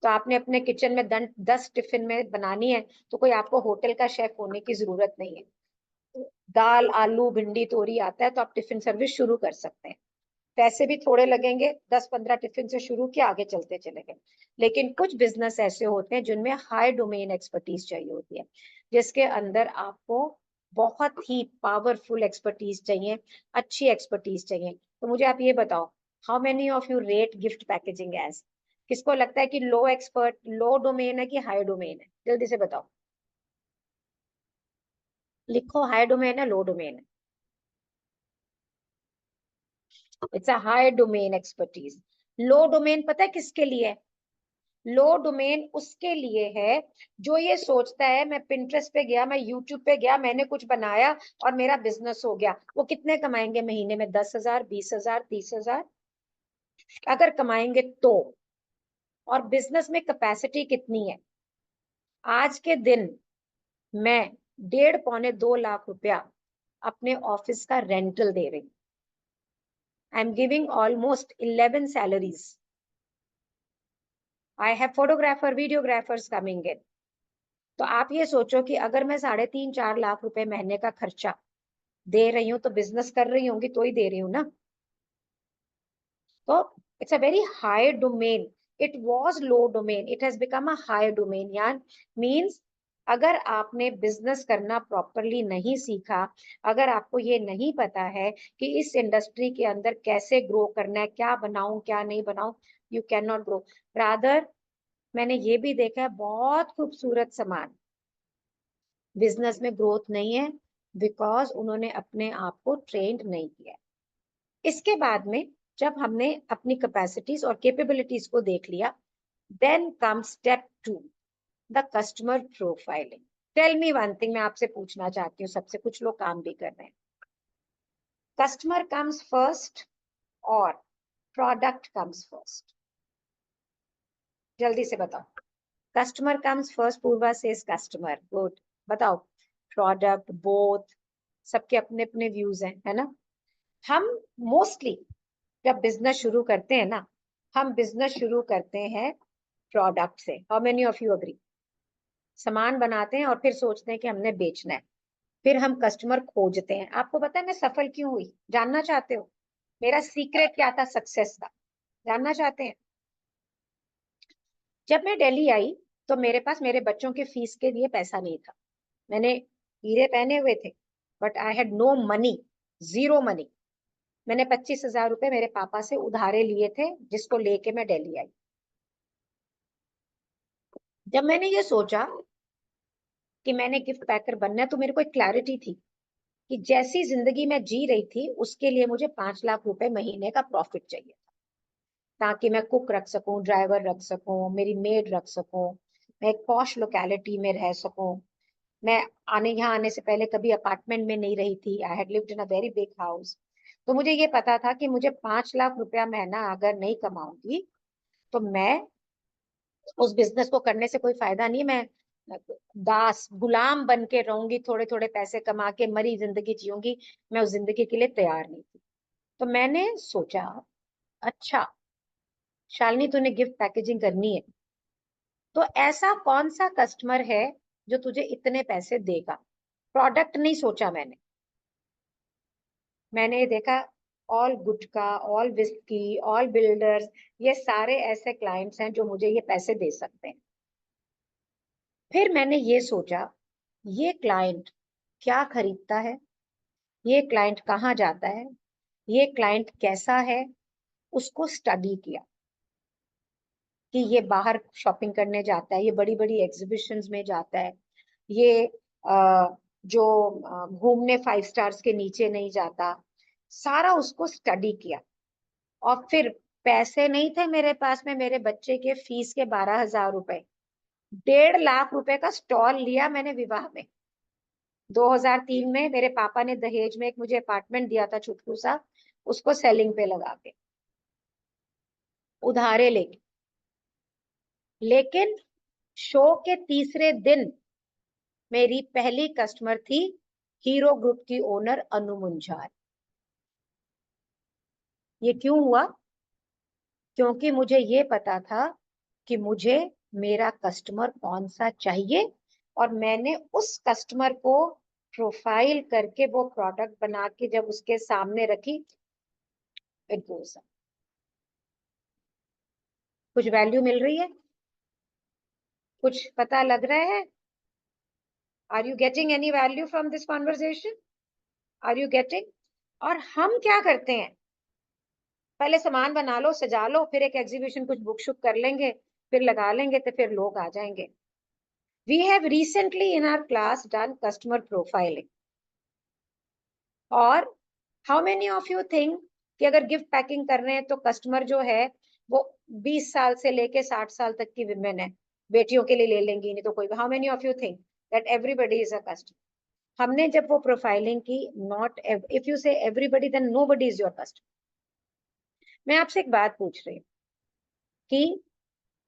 तो आपने अपने किचन में 10 टिफिन में बनानी है, तो कोई आपको होटल का शेफ होने की जरूरत नहीं है। दाल आलू भिंडी तोरी आता है तो आप टिफिन सर्विस शुरू कर सकते हैं। पैसे भी थोड़े लगेंगे, 10-15 टिफिन से शुरू किया, आगे चलते चलेंगे। लेकिन कुछ बिजनेस ऐसे होते हैं जिनमें हाई डोमेन एक्सपर्टीज चाहिए होती है, जिसके अंदर आपको बहुत ही पावरफुल एक्सपर्टीज चाहिए, अच्छी एक्सपर्टीज चाहिए। तो मुझे आप ये बताओ, how many of you rate gift packaging as? किसको लगता है कि लो एक्सपर्ट, लो डोमेन है कि हाई डोमेन है? जल्दी से बताओ, लिखो, हाई डोमेन है लो डोमेन है? It's a high domain expertise. Low domain पता है किसके लिए है? लो डोमेन उसके लिए है जो ये सोचता है मैं पिंटरेस्ट पे गया, मैं यूट्यूब पे गया, मैंने कुछ बनाया और मेरा बिजनेस हो गया। वो कितने कमाएंगे महीने में? 10,000, 20,000, 30,000 अगर कमाएंगे तो। और बिजनेस में कैपेसिटी कितनी है? आज के दिन मैं 1.5 पौने 2 लाख रुपया अपने ऑफिस का रेंटल दे रही हूँ। I am giving almost 11 salaries. I have photographer videographers coming in. तो आप ये सोचो कि अगर मैं 3.5-4 लाख रुपए महीने का खर्चा दे रही हूँ, तो बिजनेस कर रही होंगी तो ही दे रही हूँ ना। तो it's a very high domain, it was low domain, it has become a high domain. यान मींस अगर आपने बिजनेस करना प्रॉपरली नहीं सीखा, अगर आपको ये नहीं पता है कि इस इंडस्ट्री के अंदर कैसे ग्रो करना है, क्या बनाऊं क्या नहीं बनाऊं, you can not grow. Rather मैंने ये भी देखा है, बहुत खूबसूरत सामान बिजनेस में ग्रोथ नहीं है, बिकॉज उन्होंने अपने आप को ट्रेंड नहीं किया। इसके बाद में जब हमने अपनी कैपेसिटीज और कैपेबिलिटीज को देख लिया, then come step 2, the customer profiling. Tell me one thing, मैं आपसे पूछना चाहती हूँ, सबसे कुछ लोग काम भी कर रहे हैं, कस्टमर कम्स फर्स्ट और प्रोडक्ट कम्स फर्स्ट? जल्दी से बताओ, कस्टमर कम्स फर्स्ट, पूर्वा सेज कस्टमर, गुड, बताओ, प्रोडक्ट, बोथ, सबके अपने अपने व्यूज हैं, है ना? हम मोस्टली जब बिजनेस शुरू करते हैं ना, हम बिजनेस शुरू करते हैं प्रोडक्ट से। How many of you agree? सामान बनाते हैं और फिर सोचते हैं कि हमने बेचना है, फिर हम कस्टमर खोजते हैं। आपको पता है मैं सफल क्यों हुई? जानना चाहते हो मेरा सीक्रेट क्या था सक्सेस का? जानना चाहते हैं? जब मैं दिल्ली आई तो मेरे पास मेरे बच्चों के फीस के लिए पैसा नहीं था। मैंने हीरे पहने हुए थे, but I had no money, zero money. मैंने 25,000 रुपए मेरे पापा से उधारे लिए थे, जिसको लेके मैं दिल्ली आई। जब मैंने ये सोचा कि मैंने गिफ्ट पैकर बनना है, तो मेरे को एक क्लैरिटी थी कि जैसी जिंदगी मैं जी रही थी उसके लिए मुझे 5 लाख रुपए महीने का प्रॉफिट चाहिए था। ताकि मैं कुक रख सकूं, ड्राइवर रख सकूं, मेरी मेड रख सकूं, मैं एक पॉश लोकेलिटी में रह सकूं। मैं यहाँ आने से पहले कभी अपार्टमेंट में नहीं रही थी। I had lived in a very big house. तो मुझे ये पता था कि मुझे 5 लाख रुपया महीना अगर नहीं कमाऊंगी तो मैं उस बिजनेस को करने से कोई फायदा नहीं है। मैं दास गुलाम बन के रहूंगी, थोड़े थोड़े पैसे कमा के मरी जिंदगी जीऊंगी। मैं उस जिंदगी के लिए तैयार नहीं थी। तो मैंने सोचा, अच्छा शालिनी तूने गिफ्ट पैकेजिंग करनी है तो ऐसा कौन सा कस्टमर है जो तुझे इतने पैसे देगा। प्रोडक्ट नहीं सोचा मैंने। मैंने देखा ऑल गुटखा, ऑल विस्की, ऑल बिल्डर्स, ये सारे ऐसे क्लाइंट्स हैं जो मुझे ये पैसे दे सकते हैं। फिर मैंने ये सोचा, ये क्लाइंट क्या खरीदता है, ये क्लाइंट कहाँ जाता है, ये क्लाइंट कैसा है। उसको स्टडी किया कि ये बाहर शॉपिंग करने जाता है, ये बड़ी बड़ी एग्जीबिशंस में जाता है, ये जो घूमने 5 स्टार्स के नीचे नहीं जाता। सारा उसको स्टडी किया। और फिर पैसे नहीं थे मेरे पास में मेरे बच्चे के फीस के 12,000 रुपए। 1.5 लाख रुपए का स्टॉल लिया मैंने विवाह में। 2003 में मेरे पापा ने दहेज में एक मुझे अपार्टमेंट दिया था छुटकू सा, उसको सेलिंग पे लगा के उधारे लेके। लेकिन शो के तीसरे दिन मेरी पहली कस्टमर थी हीरो ग्रुप की ओनर अनु मुंजाल। ये क्यों हुआ? क्योंकि मुझे ये पता था कि मुझे मेरा कस्टमर कौन सा चाहिए, और मैंने उस कस्टमर को प्रोफाइल करके वो प्रोडक्ट बना के जब उसके सामने रखी, इट गोस अप। कुछ वैल्यू मिल रही है? कुछ पता लग रहा है? Are you getting any value from this conversation? Are you getting? और हम क्या करते हैं, पहले सामान बना लो, सजा लो, फिर एक एग्जीबिशन कुछ बुक शुक कर लेंगे, फिर लगा लेंगे तो फिर लोग आ जाएंगे। We have recently in our class done customer profiling. और how many of you think कि अगर गिफ्ट पैकिंग कर रहे हैं तो कस्टमर जो है वो 20 साल से लेके 60 साल तक की विमेन है, बेटियों के लिए ले लेंगी नहीं तो कोई। How many of you think that everybody is a customer? हमने जब वो प्रोफाइलिंग की, not if you say everybody then nobody is your customer. मैं आपसे एक बात पूछ रही हूँ कि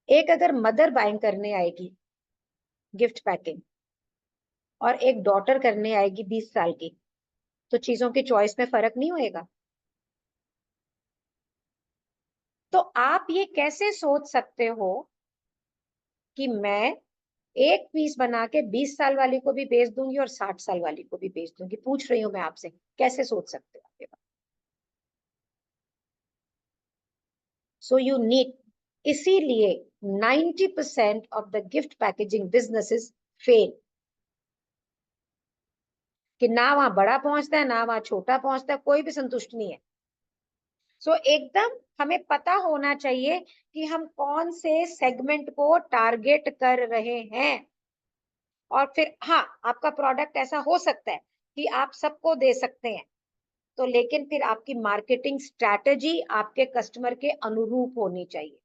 एक अगर मदर बाइंग करने आएगी गिफ्ट पैकिंग और एक डॉटर करने आएगी 20 साल की, तो चीजों की चॉइस में फर्क नहीं होएगा? तो आप ये कैसे सोच सकते हो कि मैं एक पीस बना के 20 साल वाली को भी बेच दूंगी और 60 साल वाली को भी बेच दूंगी? पूछ रही हूं मैं आपसे, कैसे सोच सकते हो आप ये बात? सो यू नीड, इसीलिए 90% of the gift packaging businesses fail. कि ना वहां बड़ा पहुंचता है ना वहां छोटा पहुंचता है, कोई भी संतुष्ट नहीं है। सो एकदम हमें पता होना चाहिए कि हम कौन से सेगमेंट को टारगेट कर रहे हैं। और फिर हाँ, आपका प्रोडक्ट ऐसा हो सकता है कि आप सबको दे सकते हैं, तो लेकिन फिर आपकी मार्केटिंग स्ट्रैटेजी आपके कस्टमर के अनुरूप होनी चाहिए।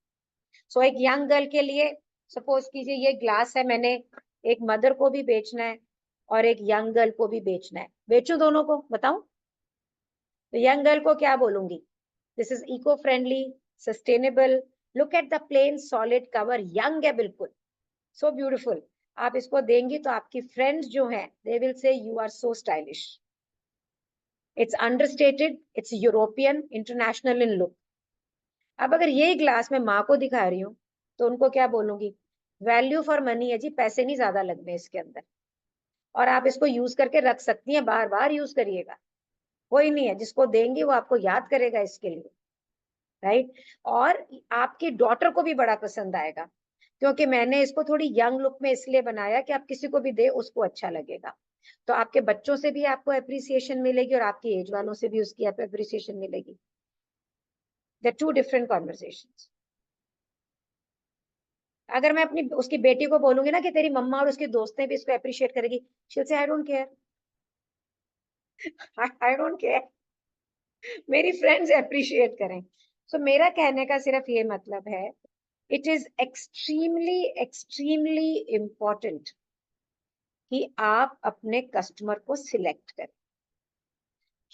सो एक यंग गर्ल के लिए, सपोज कीजिए ये ग्लास है, मैंने एक मदर को भी बेचना है और एक यंग गर्ल को भी बेचना है, बेचूं दोनों को? बताऊं? तो यंग गर्ल को क्या बोलूंगी? This is eco friendly, sustainable, look at the plain solid cover, young है बिल्कुल, सो ब्यूटीफुल। आप इसको देंगी तो आपकी फ्रेंड्स जो हैं they will say you are so stylish. It's understated, it's European, international in look. अब अगर यही ग्लास में माँ को दिखा रही हूँ तो उनको क्या बोलूंगी? वैल्यू फॉर मनी है जी, पैसे नहीं ज्यादा लगने इसके अंदर, और आप इसको यूज करके रख सकती हैं, बार बार यूज करिएगा। कोई नहीं है जिसको देंगी वो आपको याद करेगा इसके लिए, राइट? और आपकी डॉटर को भी बड़ा पसंद आएगा, क्योंकि मैंने इसको थोड़ी यंग लुक में इसलिए बनाया कि आप किसी को भी दे उसको अच्छा लगेगा। तो आपके बच्चों से भी आपको अप्रिसिएशन मिलेगी और आपकी एज वालों से भी उसकी अप्रिसिएशन मिलेगी। The two different conversations. अगर मैं अपनी उसकी बेटी को बोलूंगी ना कि तेरी मम्मा और उसकी दोस्तें भी इसको अप्रिशिएट करेगी, she will say I don't care, I don't care, मेरी फ्रेंड्स अप्रिशिएट करें। सो मेरा कहने का सिर्फ ये मतलब है, it is extremely extremely important कि आप अपने कस्टमर को सिलेक्ट करें,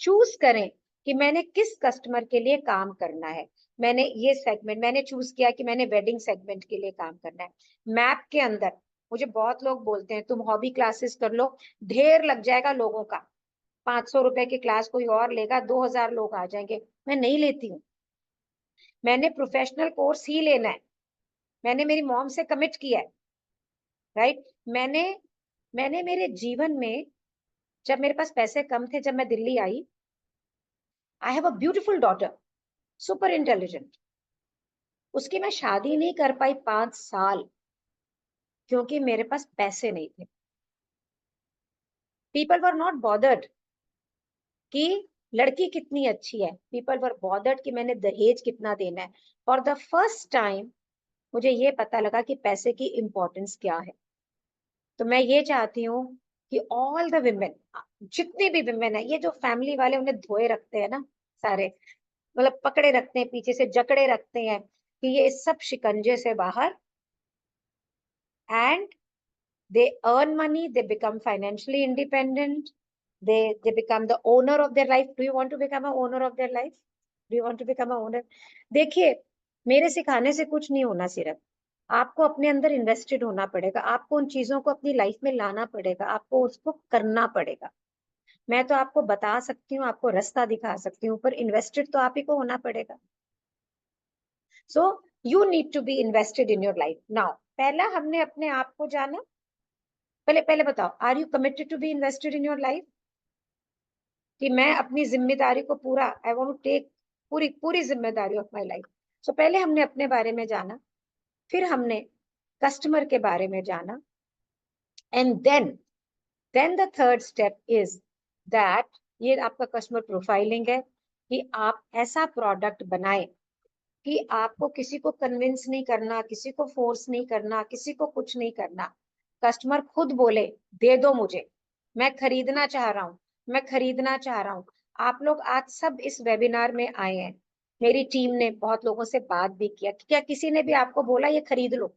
चूज करें कि मैंने किस कस्टमर के लिए काम करना है। मैंने ये सेगमेंट मैंने चूज किया कि मैंने वेडिंग सेगमेंट के लिए काम करना है। मैप के अंदर मुझे बहुत लोग बोलते हैं तुम हॉबी क्लासेस कर लो, ढेर लग जाएगा लोगों का, 500 रुपए की क्लास कोई और लेगा, 2000 लोग आ जाएंगे। मैं नहीं लेती हूँ, मैंने प्रोफेशनल कोर्स ही लेना है। मैंने मेरी मॉम से कमिट किया है, राइट। मैंने मैंने मेरे जीवन में, जब मेरे पास पैसे कम थे, जब मैं दिल्ली आई, I have a beautiful daughter, super intelligent. उसकी मैं शादी नहीं कर पाई 5 साल, क्योंकि मेरे पास पैसे नहीं थे। पीपल वर नॉट बॉदर्ड कि लड़की कितनी अच्छी है, पीपल वर बॉदर्ड कि मैंने दहेज कितना देना है। फॉर द फर्स्ट टाइम मुझे ये पता लगा कि पैसे की इंपॉर्टेंस क्या है। तो मैं ये चाहती हूँ कि ऑल द विमेन, जितनी भी विमेन है, ये जो फैमिली वाले उन्हें धोए रखते हैं ना सारे, मतलब पकड़े रखते हैं, पीछे से जकड़े रखते हैं कि ये इस सब शिकंजे से बाहर, and they earn money, they become financially independent, they become the owner of their life. Do you want to become a owner of their life? Do you want to become a owner? देखिए, मेरे सिखाने से कुछ नहीं होना, सिर्फ आपको अपने अंदर इन्वेस्टेड होना पड़ेगा, आपको उन चीजों को अपनी लाइफ में लाना पड़ेगा, आपको उसको करना पड़ेगा। मैं तो आपको बता सकती हूँ, आपको रास्ता दिखा सकती हूँ, पर इन्वेस्टेड तो आप ही को होना पड़ेगा। So you need to be invested in your life now. पहला हमने अपने आप को जाना। पहले पहले बताओ, are you committed to be invested in your life? कि मैं अपनी जिम्मेदारी को पूरा, आई वांट टू टेक पूरी पूरी जिम्मेदारी ऑफ माय लाइफ। सो पहले हमने अपने बारे में जाना, फिर हमने कस्टमर के बारे में जाना, and then the third step is that, ये आपका कस्टमर प्रोफाइलिंग है, कि आप ऐसा प्रोडक्ट बनाए कि आपको किसी को कन्विंस नहीं करना, किसी को फोर्स नहीं करना, किसी को कुछ नहीं करना। कस्टमर खुद बोले दे दो मुझे, मैं खरीदना चाह रहा हूँ, मैं खरीदना चाह रहा हूँ। आप लोग आज सब इस वेबिनार में आए हैं, मेरी टीम ने बहुत लोगों से बात भी किया, क्या किसी ने भी आपको बोला ये खरीद लो?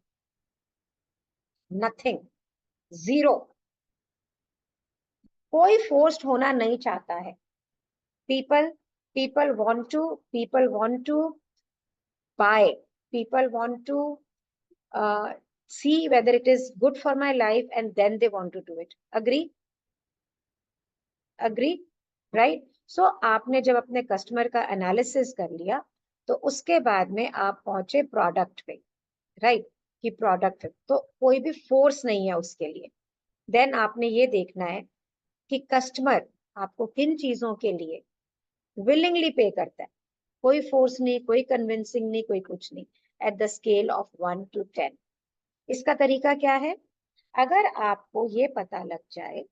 Nothing, zero. कोई फोर्स्ड होना नहीं चाहता है। People people want to people want to buy, people want to see whether it is good for my life, and then they want to do it. Agree? Agree? Right? So आपने जब अपने customer का analysis कर लिया, तो उसके बाद में आप पहुंचे प्रोडक्ट पे, राइट। कि प्रोडक्ट तो कोई भी फोर्स नहीं है उसके लिए। देन आपने ये देखना है कि कस्टमर आपको किन चीजों के लिए विलिंगली पे करता है। कोई फोर्स नहीं, कोई कन्विंसिंग नहीं, कोई कुछ नहीं। At the scale of 1 to 10, इसका तरीका क्या है? अगर आपको ये पता लग जाए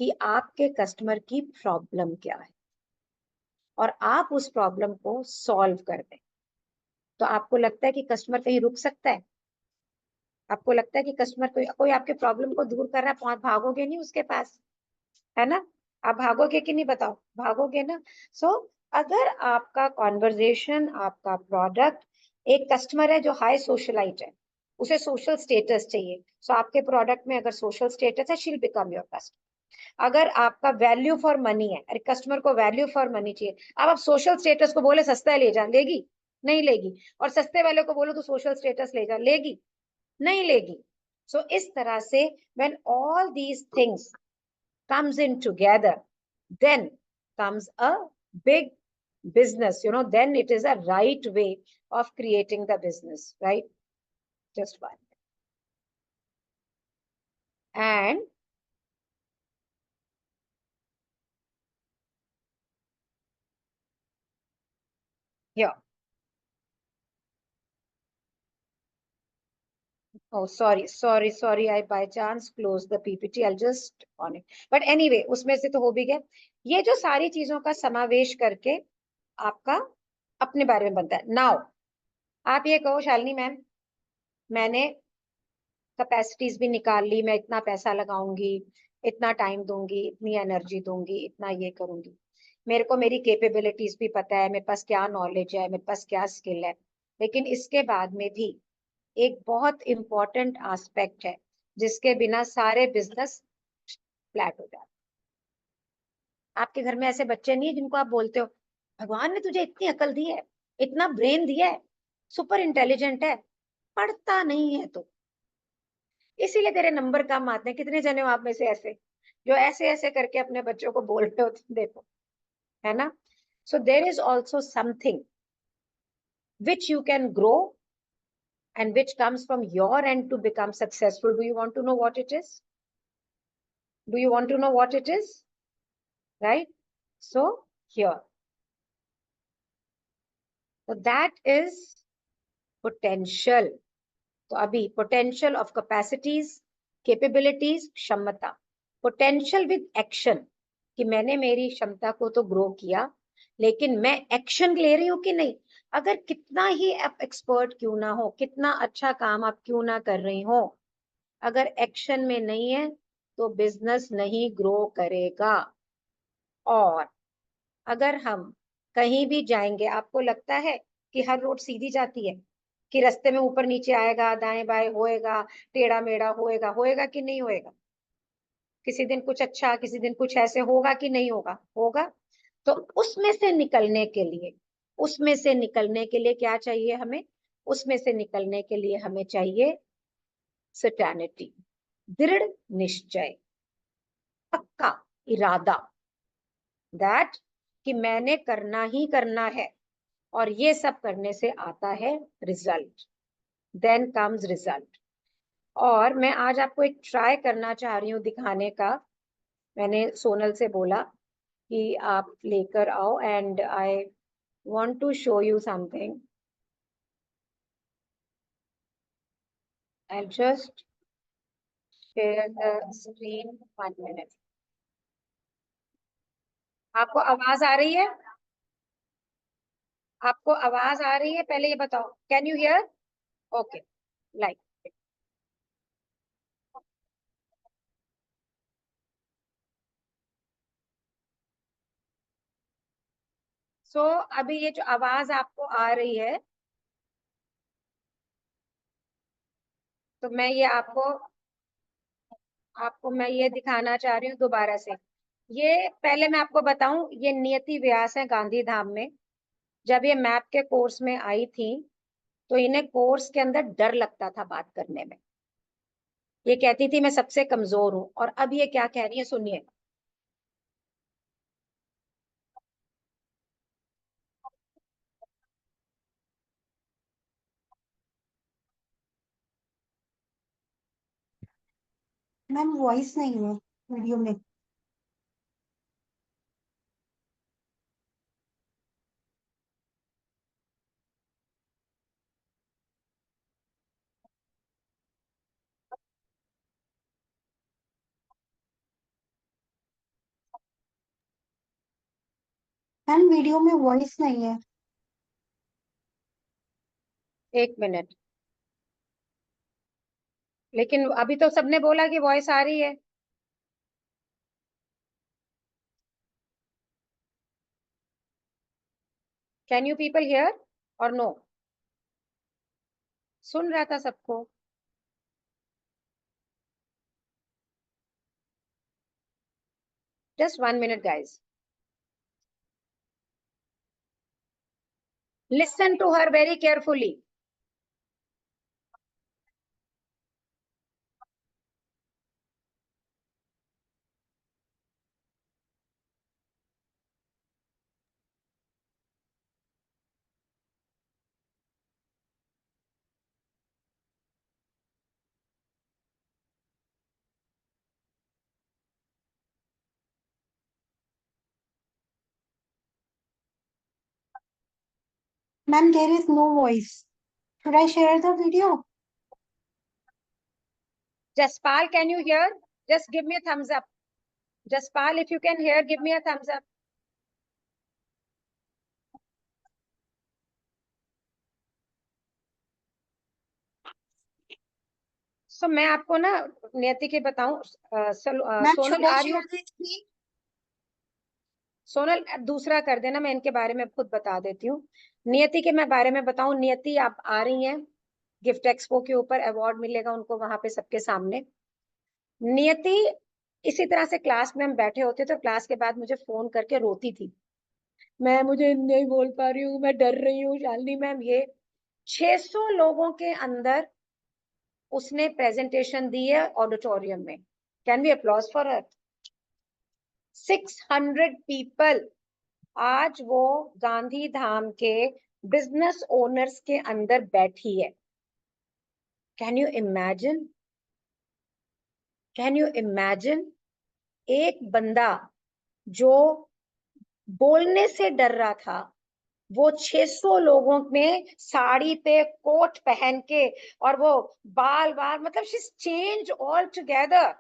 कि आपके कस्टमर की प्रॉब्लम क्या है, और आप उस प्रॉब्लम को सॉल्व कर दें, तो आपको लगता है कि कस्टमर कहीं रुक सकता है? आपको लगता है कि कस्टमर कोई कोई आपके प्रॉब्लम को दूर कर रहा है, आप भागोगे नहीं उसके पास, है ना? आप भागोगे कि नहीं, बताओ, भागोगे ना? सो अगर आपका कॉन्वर्जेशन, आपका प्रोडक्ट, एक कस्टमर है जो हाई सोशलाइट है, उसे सोशल स्टेटस चाहिए, सो आपके प्रोडक्ट में अगर सोशल स्टेटस है, शील बिकम योर कस्टमर। अगर आपका वैल्यू फॉर मनी है, अरे कस्टमर को वैल्यू फॉर मनी चाहिए, अब आप सोशल स्टेटस को बोले सस्ता है ले जा, लेगी? नहीं लेगी। और सस्ते वाले को बोलो तो सोशल स्टेटस ले जा, लेगी? नहीं लेगी। सो इस तरह से when all these things comes in together, then comes a big business, then it is a right way of creating the business, right? Just one. And here, oh sorry, I by chance closed the ppt, I'll just on it, but anyway उसमें से तो हो भी गया। ये जो सारी चीजों का समावेश करके आपका अपने बारे में बनता है। नाउ आप ये कहो शालिनी मैम, मैंने कैपेसिटीज भी निकाल ली, मैं इतना पैसा लगाऊंगी, इतना टाइम दूंगी, इतनी एनर्जी दूंगी, इतना ये करूंगी, मेरे को मेरी कैपेबिलिटीज भी पता है, मेरे पास क्या नॉलेज है, मेरे पास क्या स्किल है, लेकिन इसके बाद में भी एक बहुत इंपॉर्टेंट एस्पेक्ट है जिसके बिना सारे बिजनेस फ्लैट हो जाते। आपके घर में ऐसे बच्चे नहीं है जिनको आप बोलते हो भगवान ने तुझे इतनी अकल दी है, इतना ब्रेन दिया है, सुपर इंटेलिजेंट है, पढ़ता नहीं है तो इसीलिए तेरे नंबर कम आते हैं। कितने जने हो आप में से ऐसे जो ऐसे ऐसे करके अपने बच्चों को बोल रहे हो? देखो, है ना? So there is also something which you can grow and which comes from your end to become successful. Do you want to know what it is? Do you want to know what it is? Right? So here, so that is potential. तो अभी potential of capacities, capabilities, क्षमता, potential with action, कि मैंने मेरी क्षमता को तो grow किया, लेकिन मैं एक्शन ले रही हूँ कि नहीं। अगर कितना ही आप एक्सपर्ट क्यों ना हो, कितना अच्छा काम आप क्यों ना कर रही हो, अगर एक्शन में नहीं है तो बिजनेस नहीं ग्रो करेगा। और अगर हम कहीं भी जाएंगे, आपको लगता है कि हर रोड सीधी जाती है, कि रास्ते में ऊपर नीचे आएगा, दाएं बाएं होएगा, टेढ़ा मेढ़ा होएगा? होएगा कि नहीं होएगा? किसी दिन कुछ अच्छा, किसी दिन कुछ ऐसे होगा कि नहीं होगा? होगा। तो उसमें से निकलने के लिए, उसमें से निकलने के लिए क्या चाहिए हमें? उसमें से निकलने के लिए हमें चाहिए सर्टेनिटी, दृढ़ निश्चय, पक्का इरादा, दैट कि मैंने करना ही करना है, और ये सब करने से आता है रिजल्ट, देन कम्स रिजल्ट। और मैं आज आपको एक ट्राई करना चाह रही हूँ दिखाने का। मैंने सोनल से बोला कि आप लेकर आओ, and I want to show you something. I just share the screen, 1 minute. आपको आवाज आ रही है? आपको आवाज आ रही है? पहले ये बताओ, can you hear? Okay, like. So अभी ये जो आवाज आपको आ रही है, तो मैं ये आपको आपको मैं ये दिखाना चाह रही हूँ दोबारा से। ये पहले मैं आपको बताऊं, ये नियति व्यास है गांधीधाम में। जब ये मैप के कोर्स में आई थी तो इन्हें कोर्स के अंदर डर लगता था बात करने में। ये कहती थी मैं सबसे कमजोर हूं, और अब ये क्या कह रही है सुनिए। मैम वॉइस नहीं है वीडियो में। मैम वीडियो में वॉइस नहीं है। 1 मिनट। लेकिन अभी तो सबने बोला कि वॉइस आ रही है। Can you people hear or no? सुन रहा था सबको। Just 1 minute guys, listen to her very carefully. Ma'am there is no voice. Should I share the video? Jaspal, can you hear? Just give me a thumbs up. Jaspal, if you can hear, give me a thumbs up. So मैं आपको ना नियति के बताऊं, ma'am Sonal should I R you? Share the screen? Sonal दूसरा कर देना, मैं इनके बारे में खुद बता देती हूँ। नियति के मैं बारे में बताऊं, नियति आप आ रही हैं गिफ्ट एक्सपो के ऊपर, अवार्ड मिलेगा उनको वहां पे सबके सामने। नियति इसी तरह से क्लास में हम बैठे होते तो क्लास के बाद मुझे फोन करके रोती थी, मुझे नहीं बोल पा रही हूँ, मैं डर रही हूँ शालिनी मैम। ये 600 लोगों के अंदर उसने प्रेजेंटेशन दी है ऑडिटोरियम में। Can we applause for her? 600 people. आज वो गांधी धाम के बिजनेस ओनर्स के अंदर बैठी है। Can you imagine? Can you imagine? एक बंदा जो बोलने से डर रहा था, वो 600 लोगों में साड़ी पे कोट पहन के, और वो बाल बाल, मतलब she change all together.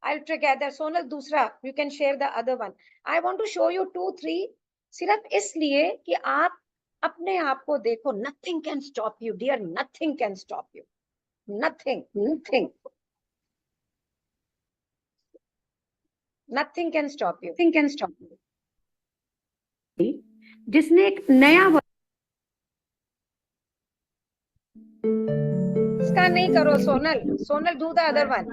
I'll together. Sonal, दूसरा you can share the other one. I want to show you 2-3 सिर्फ इसलिए कि आप अपने आप को देखो। Nothing can stop you, dear. Nothing can stop you. Nothing, nothing, nothing can stop you. Nothing can stop you. जिसने एक नया इसका नहीं करो Sonal. Sonal do the other one.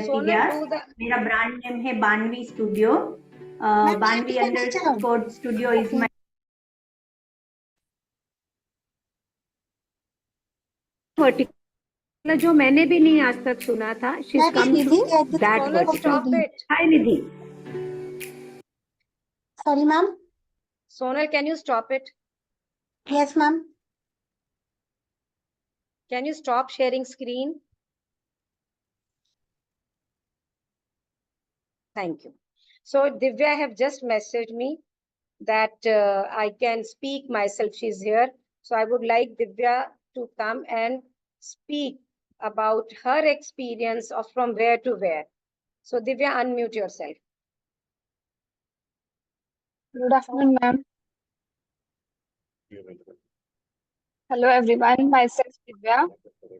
Sonal do the. मेरा ब्रांड नेम है Banvi studio. Banvi underscore studio is my vertical, जो मैंने भी नहीं आज तक सुना था। She is come through that vertical. Hi Nidhi. Sorry, ma'am. Sonal, can you stop it? Yes, ma'am. Can you stop sharing screen? Thank you. So Divya have just messaged me that I can speak myself. She's here. So I would like Divya to come and speak about her experience of from where to where. So Divya, unmute yourself. Good afternoon, ma'am. Hello, everyone. Myself Divya.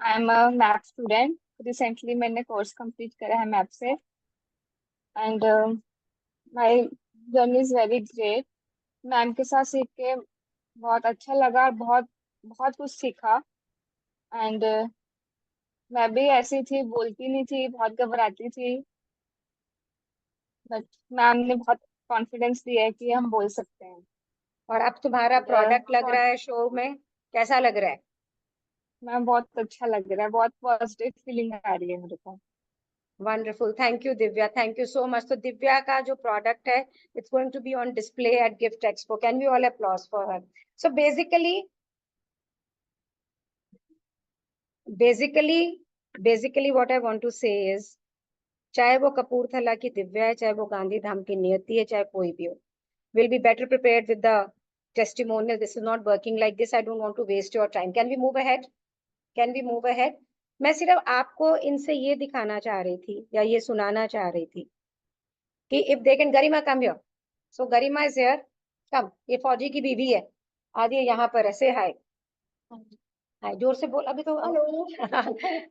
I'm a math student. Recently, मैंने course complete करा है math से, and my journey is very great. Ma'am के साथ सीख के बहुत अच्छा लगा, बहुत बहुत कुछ सीखा, and मैं भी ऐसी थी, बोलती नहीं थी, बहुत घबराती थी, बट मैम ने बहुत कॉन्फिडेंस दिया है कि हम बोल सकते हैं। और अब तुम्हारा प्रोडक्ट लग रहा है शो में, कैसा लग रहा है? मैम बहुत अच्छा लग रहा है, बहुत पॉजिटिव फीलिंग आ रही है मेरे को। Wonderful. Thank you, Divya. Thank you so much. So Divya का जो product है, it's going to be on display at Gift Expo. Can we all applause for her? So basically what I want to say is, चाहे वो कपूरथला की दिव्या है, चाहे वो गांधी धाम की नियति है, चाहे कोई भी हो, we'll be better prepared with the testimonial. This is not working like this. I don't want to waste your time. Can we move ahead? Can we move ahead? मैं सिर्फ आपको इनसे ये दिखाना चाह रही थी या ये सुनाना चाह रही थी कि if they can, Garima come here. So Garima is here. Come. ये फौजी की बीवी है, आदि यहाँ पर ऐसे हाय हाय, जोर से बोल अभी तो।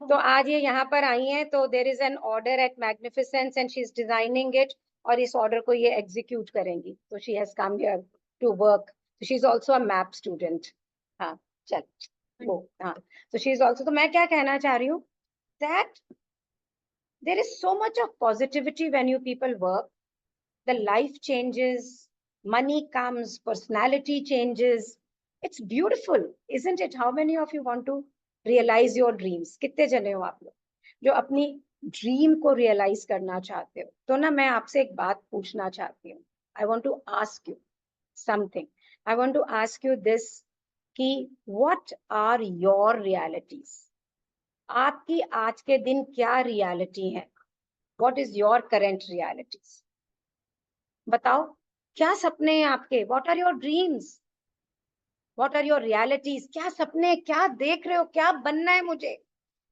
तो आज ये यहाँ पर आई हैं, तो there is an order at Magnificence and she is designing it, और इस ऑर्डर को ये एग्जीक्यूट करेंगी। तो she has come here to work. So she is also a map student. हाँ चल वो हाँ, so she is also। तो मैं क्या कहना चाह रही हूँ, that there is so much of positivity when you people work. The life changes, money comes, personality changes. It's beautiful, isn't it? How many of you want to realize your dreams? कितने जने हो आप लोग जो अपनी dream को realise करना चाहते हो? तो ना मैं आपसे एक बात पूछना चाहती हूँ। I want to ask you something. I want to ask you this कि what are your realities? आपकी आज के दिन क्या रियलिटी है? What is your current realities? बताओ, क्या सपने हैं आपके? What are your dreams? What are your realities? क्या सपने, क्या देख रहे हो, क्या बनना है मुझे,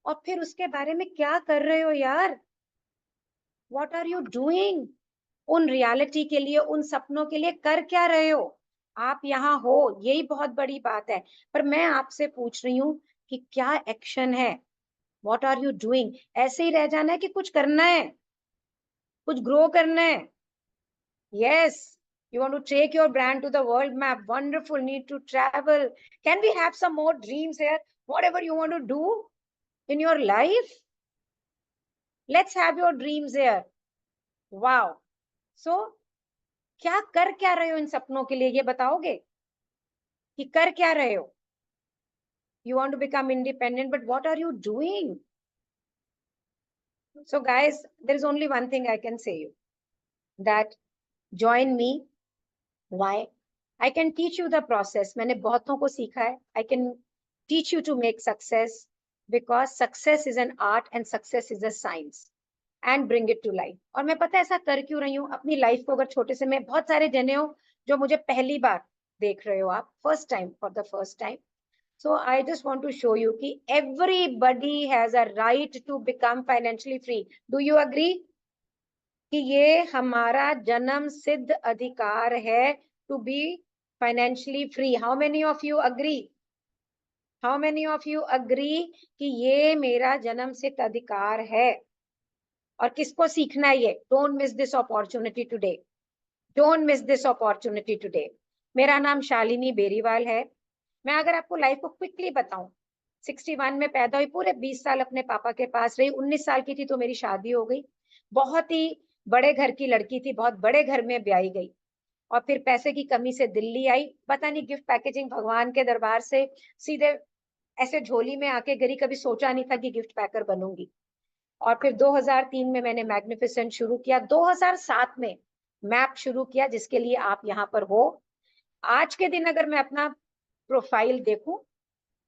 और फिर उसके बारे में क्या कर रहे हो यार? What are you doing? उन रियलिटी के लिए, उन सपनों के लिए कर क्या रहे हो? आप यहाँ हो, यही बहुत बड़ी बात है। पर मैं आपसे पूछ रही हूँ कि क्या एक्शन है? What are you doing? ऐसे ही रह जाना है कि कुछ करना है, कुछ ग्रो करना है? Yes. You want to take your brand to the world map. Wonderful. Need to travel. Can we have some more dreams here? Whatever you want to do in your life, let's have your dreams here. Wow. So, क्या कर क्या रहे हो इन सपनों के लिए, ये बताओगे कि कर क्या रहे हो? You want to become independent, but what are you doing? So guys, there is only one thing I can say you, that join me. Why? I can teach you the process. मैंने बहुतों को सीखा है. I can teach you to make success, because success is an art and success is a science, and bring it to life. और मैं पता है ऐसा कर क्यों रही हूँ अपनी लाइफ को, अगर छोटे से, मैं बहुत सारे जने हो जो मुझे पहली बार देख रहे हो आप, first time, for the first time. So I just want to show you कि everybody has a right to become financially free. Do you agree? कि ये हमारा जन्म सिद्ध अधिकार है to be financially free. How many of you agree? How many of you agree कि ये मेरा जन्म सिद्ध अधिकार है? और किसको सीखना है ये? Don't miss this opportunity today. Don't miss this opportunity today. मेरा नाम शालिनी बेरीवाल है. मैं अगर आपको लाइफ को क्विकली बताऊं, 61 में पैदा हुई, पूरे 20 साल अपने पापा के पास रही, 19 साल की थी तो मेरी शादी हो गई. बहुत ही बड़े घर की लड़की थी, बहुत बड़े घर में ब्याई गई, और फिर पैसे की कमी से दिल्ली आई. पता नहीं, गिफ्ट पैकेजिंग भगवान के दरबार से सीधे ऐसे झोली में आके गिरी. कभी सोचा नहीं था कि गिफ्ट पैकर बनूंगी. और फिर 2003 में मैंने मैग्निफिसेंट शुरू किया. 2007 में मैप शुरू किया, जिसके लिए आप यहाँ पर हो. आज के दिन अगर मैं अपना प्रोफाइल देखूं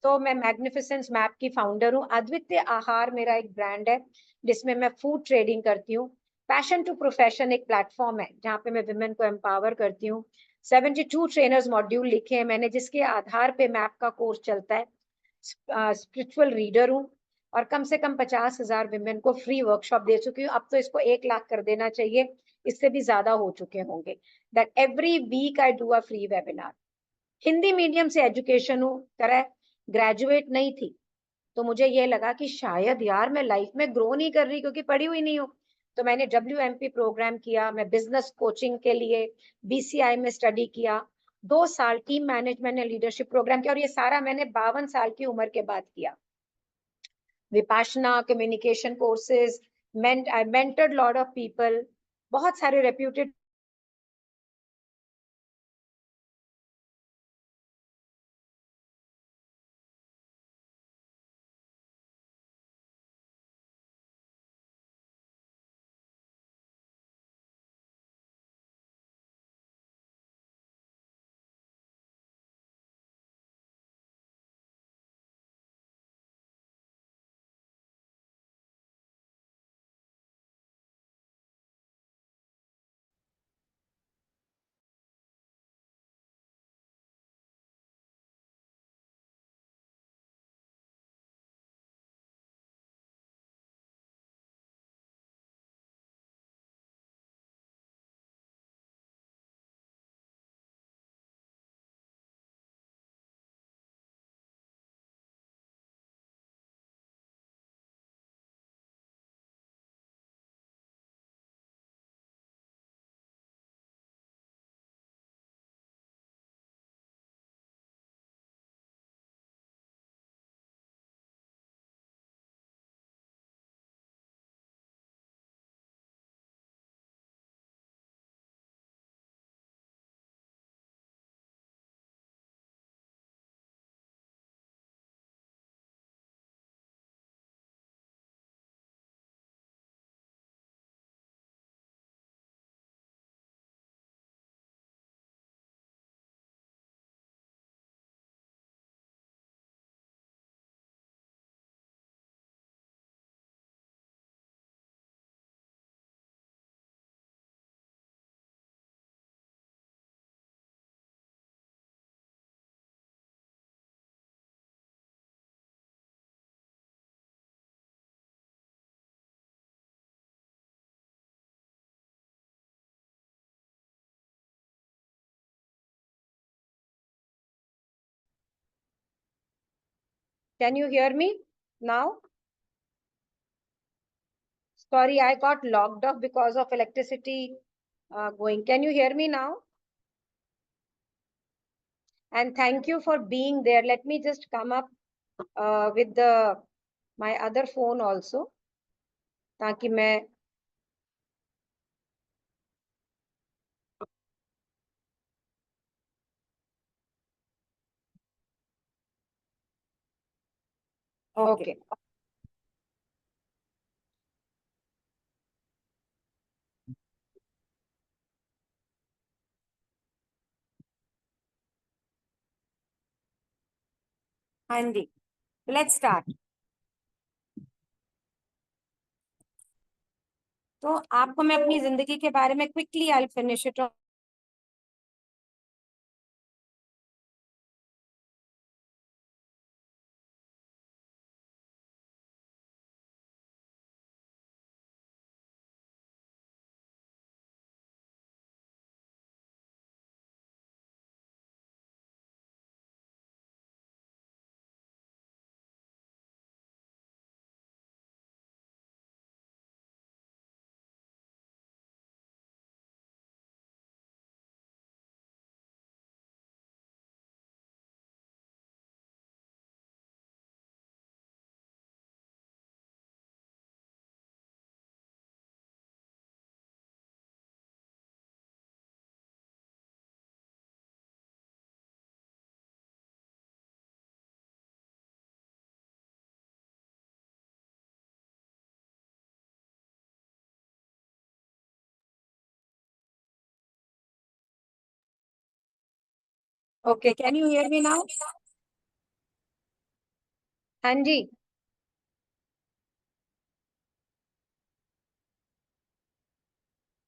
तो मैं मैग्निफिसेंस मैप की फाउंडर हूँ. अद्वितीय आहार मेरा एक ब्रांड है जिसमें मैं फूड ट्रेडिंग करती हूँ. पैशन टू प्रोफेशन एक प्लेटफॉर्म है जहाँ पे मैं विमेन को एम्पावर करती हूँ. 72 ट्रेनर्स मॉड्यूल लिखे हैं मैंने, जिसके आधार पे मैप का कोर्स चलता है. स्पिरिचुअल रीडर हूँ, और कम से कम 50,000 विमेन को फ्री वर्कशॉप दे चुकी हूँ. अब तो इसको 1 लाख कर देना चाहिए, इससे भी ज्यादा हो चुके होंगे. That every week I do a free webinar. Hindi medium से एजुकेशन हूँ, तरह ग्रेजुएट नहीं थी, तो मुझे ये लगा कि शायद यार मैं लाइफ में ग्रो नहीं कर रही क्योंकि पढ़ी हुई नहीं हूँ. तो मैंने WMP प्रोग्राम किया, मैं बिजनेस कोचिंग के लिए BCI में स्टडी किया, 2 साल team management and leadership programme किया, और ये सारा मैंने 52 साल की उम्र के बाद किया. Vipassana communication courses, I mentored lot of people, बहुत सारे reputed. Can you hear me now? Sorry, I got locked off because of electricity going. Can you hear me now? And thank you for being there. Let me just come up with my other phone also, ताकि मैं okay. हाँ जी, let's start. तो आपको मैं अपनी जिंदगी के बारे में quickly I'll finish it off. Okay, can you hear me now? हाँ जी.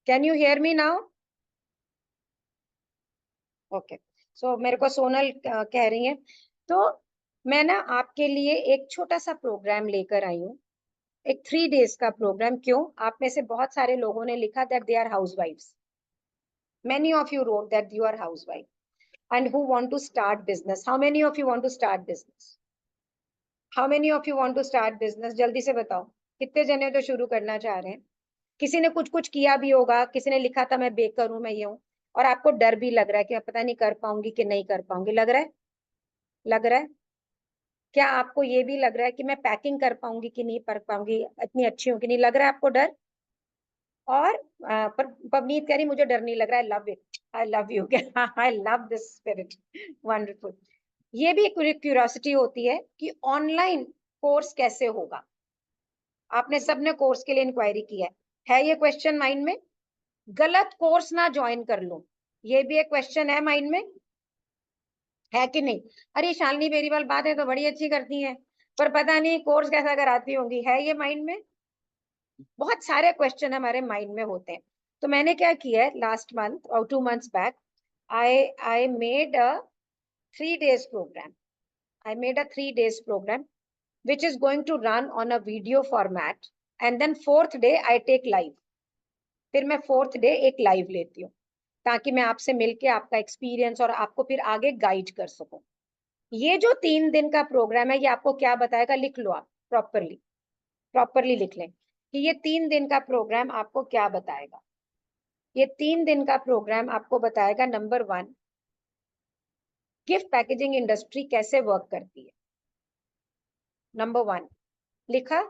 Can you hear me now? Okay. So मेरे को सोनल कह रही है, तो मैं ना आपके लिए एक छोटा सा प्रोग्राम लेकर आई हूँ, एक 3 days का प्रोग्राम. क्यों? आप में से बहुत सारे लोगों ने लिखा that they are housewives. Many of you wrote that you are housewife and who want to start business. How many of you want to start business? How many of you want to start business? जल्दी से बताओ, कितने जने तो शुरू करना चाह रहे हैं? किसी ने कुछ कुछ किया भी होगा, किसी ने लिखा था मैं बेकर हूं, मैं ये हूं, और आपको डर भी लग रहा है कि मैं पता नहीं कर पाऊंगी कि नहीं कर पाऊंगी. लग रहा है? लग रहा है? क्या आपको ये भी लग रहा है कि मैं पैकिंग कर पाऊंगी कि नहीं कर पाऊंगी, इतनी अच्छी हूँ कि नहीं? लग रहा है आपको डर? और पर पवनीत कह रही मुझे डर नहीं लग रहा है. Love it, I love you. I love this spirit, wonderful. ये भी एक क्यूरियोसिटी होती है कि ऑनलाइन कोर्स कैसे होगा. आपने सबने कोर्स के लिए इंक्वायरी की है ये क्वेश्चन माइंड में? गलत कोर्स ना ज्वाइन कर लो, ये भी एक क्वेश्चन है माइंड में, है कि नहीं? अरे शालिनी बेरीवाल बातें तो बड़ी अच्छी करती हैं, पर पता नहीं कोर्स कैसा कराती होंगी. है ये माइंड में? बहुत सारे क्वेश्चन हमारे माइंड में होते हैं. तो मैंने क्या किया है, लास्ट मंथ और 2 months back I made a 3 days program. I made a 3 days program which is going to run on a video format, and then 4th day I take live. फिर मैं 4th day एक live लेती हूँ, ताकि मैं आपसे मिलके आपका एक्सपीरियंस और आपको फिर आगे गाइड कर सकूं. ये जो 3 दिन का प्रोग्राम है, ये आपको क्या बताएगा? लिख लो आप, प्रॉपरली लिख लें कि ये 3 दिन का प्रोग्राम आपको क्या बताएगा. ये 3 दिन का प्रोग्राम आपको बताएगा, नंबर 1, गिफ्ट पैकेजिंग इंडस्ट्री कैसे वर्क करती है. नंबर 1 लिखा?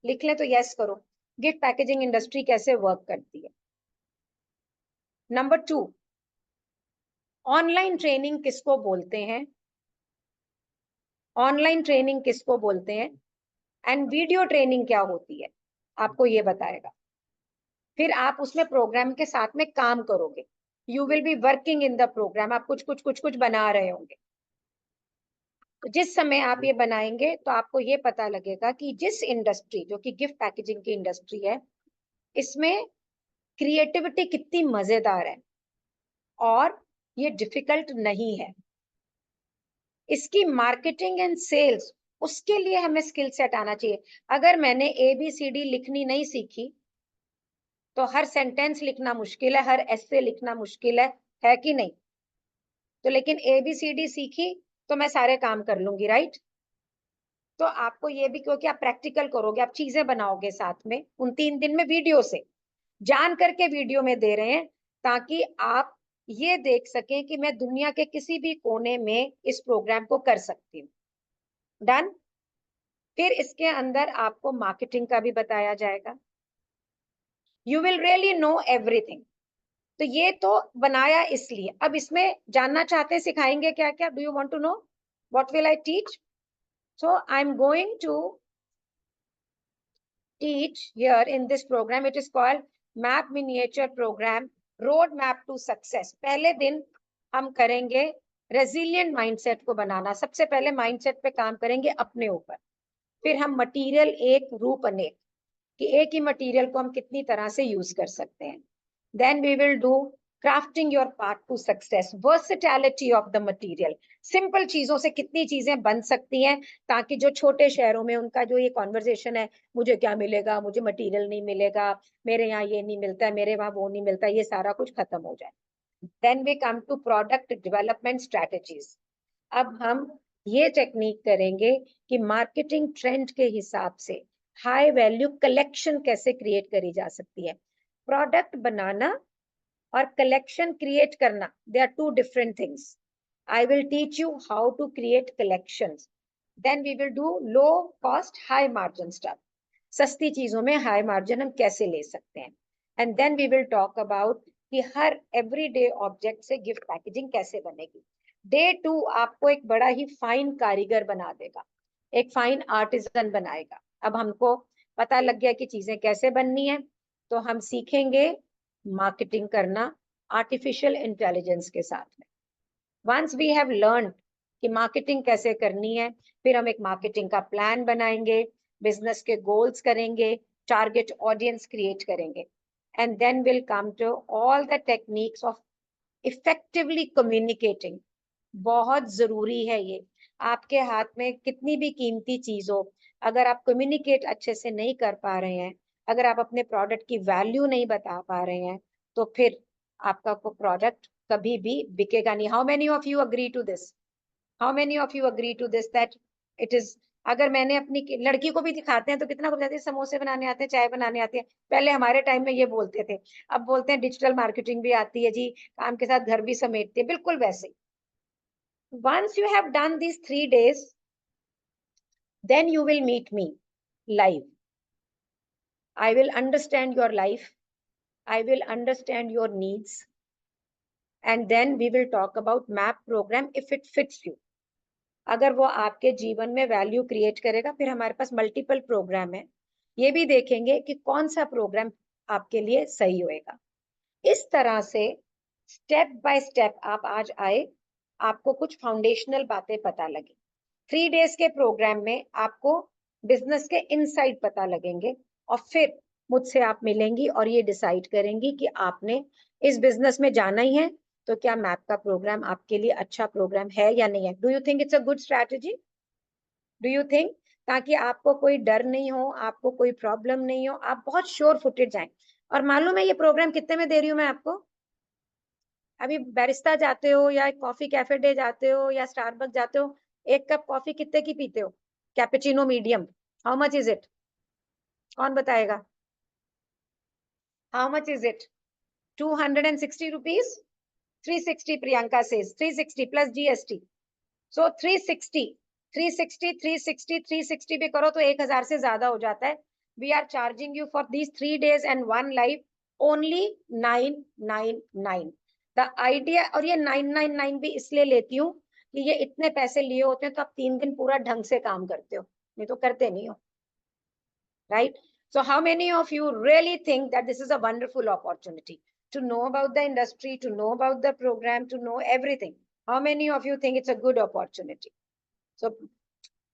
लिख ले तो यस करो. गिफ्ट पैकेजिंग इंडस्ट्री कैसे वर्क करती है. नंबर 2, ऑनलाइन ट्रेनिंग किसको बोलते हैं? ऑनलाइन ट्रेनिंग किसको बोलते हैं? एंड वीडियो ट्रेनिंग क्या होती है, आपको ये बताएगा. फिर आप उसमें प्रोग्राम के साथ में काम करोगे. You will be working in the programme. आप कुछ बना रहे होंगे. तो जिस समय आप ये बनाएंगे तो आपको ये पता लगेगा कि जिस इंडस्ट्री, जो कि गिफ्ट पैकेजिंग की इंडस्ट्री है, इसमें क्रिएटिविटी कितनी मजेदार है और ये डिफिकल्ट नहीं है. इसकी मार्केटिंग एंड सेल्स, उसके लिए हमें स्किल सेट आना चाहिए. अगर मैंने ABCD लिखनी नहीं सीखी तो हर सेंटेंस लिखना मुश्किल है, हर एसे लिखना मुश्किल है कि नहीं? तो लेकिन ABCD सीखी तो मैं सारे काम कर लूंगी, राइट? तो आपको ये भी, क्योंकि आप प्रैक्टिकल करोगे, आप चीजें बनाओगे साथ में उन 3 दिन में वीडियो से, जान करके वीडियो में दे रहे हैं ताकि आप ये देख सकें कि मैं दुनिया के किसी भी कोने में इस प्रोग्राम को कर सकती हूँ। डन। फिर इसके अंदर आपको मार्केटिंग का भी बताया जाएगा। You will really know everything. तो ये तो बनाया इसलिए। अब इसमें जानना चाहते हैं सिखाएंगे क्या क्या? Do you want to know what will I teach? So I am going to teach here in this program. It is called Map Miniature Program Road Map to Success. पहले दिन हम करेंगे रेजिलिएंट माइंडसेट को बनाना। सबसे पहले mindset पे काम करेंगे अपने ऊपर। फिर हम मटेरियल एक रूप अनेक, कि एक ही मटेरियल को हम कितनी तरह से यूज कर सकते हैं। Then we will do crafting your path to success, versatility of the material, simple चीजों से कितनी चीजें बन सकती हैं, ताकि जो छोटे शहरों में उनका जो ये कॉन्वर्जेशन है, मुझे क्या मिलेगा, मुझे मटेरियल नहीं मिलेगा, मेरे यहाँ ये नहीं मिलता है, मेरे वहां वो नहीं मिलता, ये सारा कुछ खत्म हो जाए। Then we come to product development strategies. अब हम ये टेक्निक करेंगे कि मार्केटिंग ट्रेंड के हिसाब से हाई वैल्यू कलेक्शन कैसे क्रिएट करी जा सकती है। प्रोडक्ट बनाना और कलेक्शन क्रिएट करना, they are two different things. I will teach you how to create collections. Then we will do low cost high margin stuff, सस्ती चीजों में हाई मार्जिन हम कैसे ले सकते हैं। And then we will talk about कि हर एवरीडे ऑब्जेक्ट से गिफ्ट पैकेजिंग कैसे बनेगी। डे 2 आपको एक बड़ा ही फाइन कारीगर बना देगा, एक फाइन आर्टिजन बनाएगा। अब हमको पता लग गया कि चीजें कैसे बननी है, तो हम सीखेंगे मार्केटिंग करना आर्टिफिशियल इंटेलिजेंस के साथ में। वंस वी हैव लर्न कि मार्केटिंग कैसे करनी है, फिर हम एक मार्केटिंग का प्लान बनाएंगे, बिजनेस के गोल्स करेंगे, टारगेट ऑडियंस क्रिएट करेंगे, and then will come to all the techniques of effectively communicating. बहुत जरूरी है ये। आपके हाथ में कितनी भी कीमती चीज हो, अगर आप कम्युनिकेट अच्छे से नहीं कर पा रहे हैं, अगर आप अपने प्रोडक्ट की वैल्यू नहीं बता पा रहे हैं, तो फिर आपका वो प्रोडक्ट कभी भी बिकेगा नहीं। How many of you agree to this? How many of you agree to this that it is, अगर मैंने अपनी लड़की को भी दिखाते हैं तो कितना कुछ आते हैं, समोसे बनाने आते हैं, चाय बनाने आती है। पहले हमारे टाइम में ये बोलते थे, अब बोलते हैं डिजिटल मार्केटिंग भी आती है जी, काम के साथ घर भी समेटती है, बिल्कुल वैसे ही। Once you have done these 3 days, then you will meet me live. I will understand your life. I will understand your needs. And then we will talk about MAP program if it fits you. अगर वो आपके जीवन में value create करेगा, फिर हमारे पास multiple program है, ये भी देखेंगे कि कौन सा प्रोग्राम आपके लिए सही होएगा। इस तरह से स्टेप बाय स्टेप आप आज आए, आपको कुछ फाउंडेशनल बातें पता लगी। 3 डेज के प्रोग्राम में आपको बिजनेस के इनसाइड पता लगेंगे, और फिर मुझसे आप मिलेंगी और ये डिसाइड करेंगी कि आपने इस बिजनेस में जाना ही है, तो क्या मैप का प्रोग्राम आपके लिए अच्छा प्रोग्राम है या नहीं है। Do you think it's a good strategy? Do you think? ताकि आपको कोई डर नहीं हो, आपको कोई प्रॉब्लम नहीं हो, आप बहुत श्योर फुटेड जाएं। और मालूम है ये प्रोग्राम कितने में दे रही हूँ मैं आपको? अभी बैरिस्टा जाते हो या कॉफी कैफे डे जाते हो या स्टारबक्स जाते हो, एक कप कॉफी कितने की पीते हो? Cappuccino medium. How much is it? कौन बताएगा? How much is it? 260 rupees? 360 Priyanka says, 360 plus GST. So 360 भी करो तो 1000 से ज्यादा हो जाता है। We are charging you for these 3 days and 1 life only 999. The idea, और ये 999 भी इसलिए लेती हूँ कि ये इतने पैसे लिए होते हैं तो आप 3 दिन पूरा ढंग से काम करते हो, नहीं तो करते नहीं हो, right? So how many of you really think that this is a wonderful opportunity to know about the industry, to know about the program, to know everything? How many of you think it's a good opportunity? So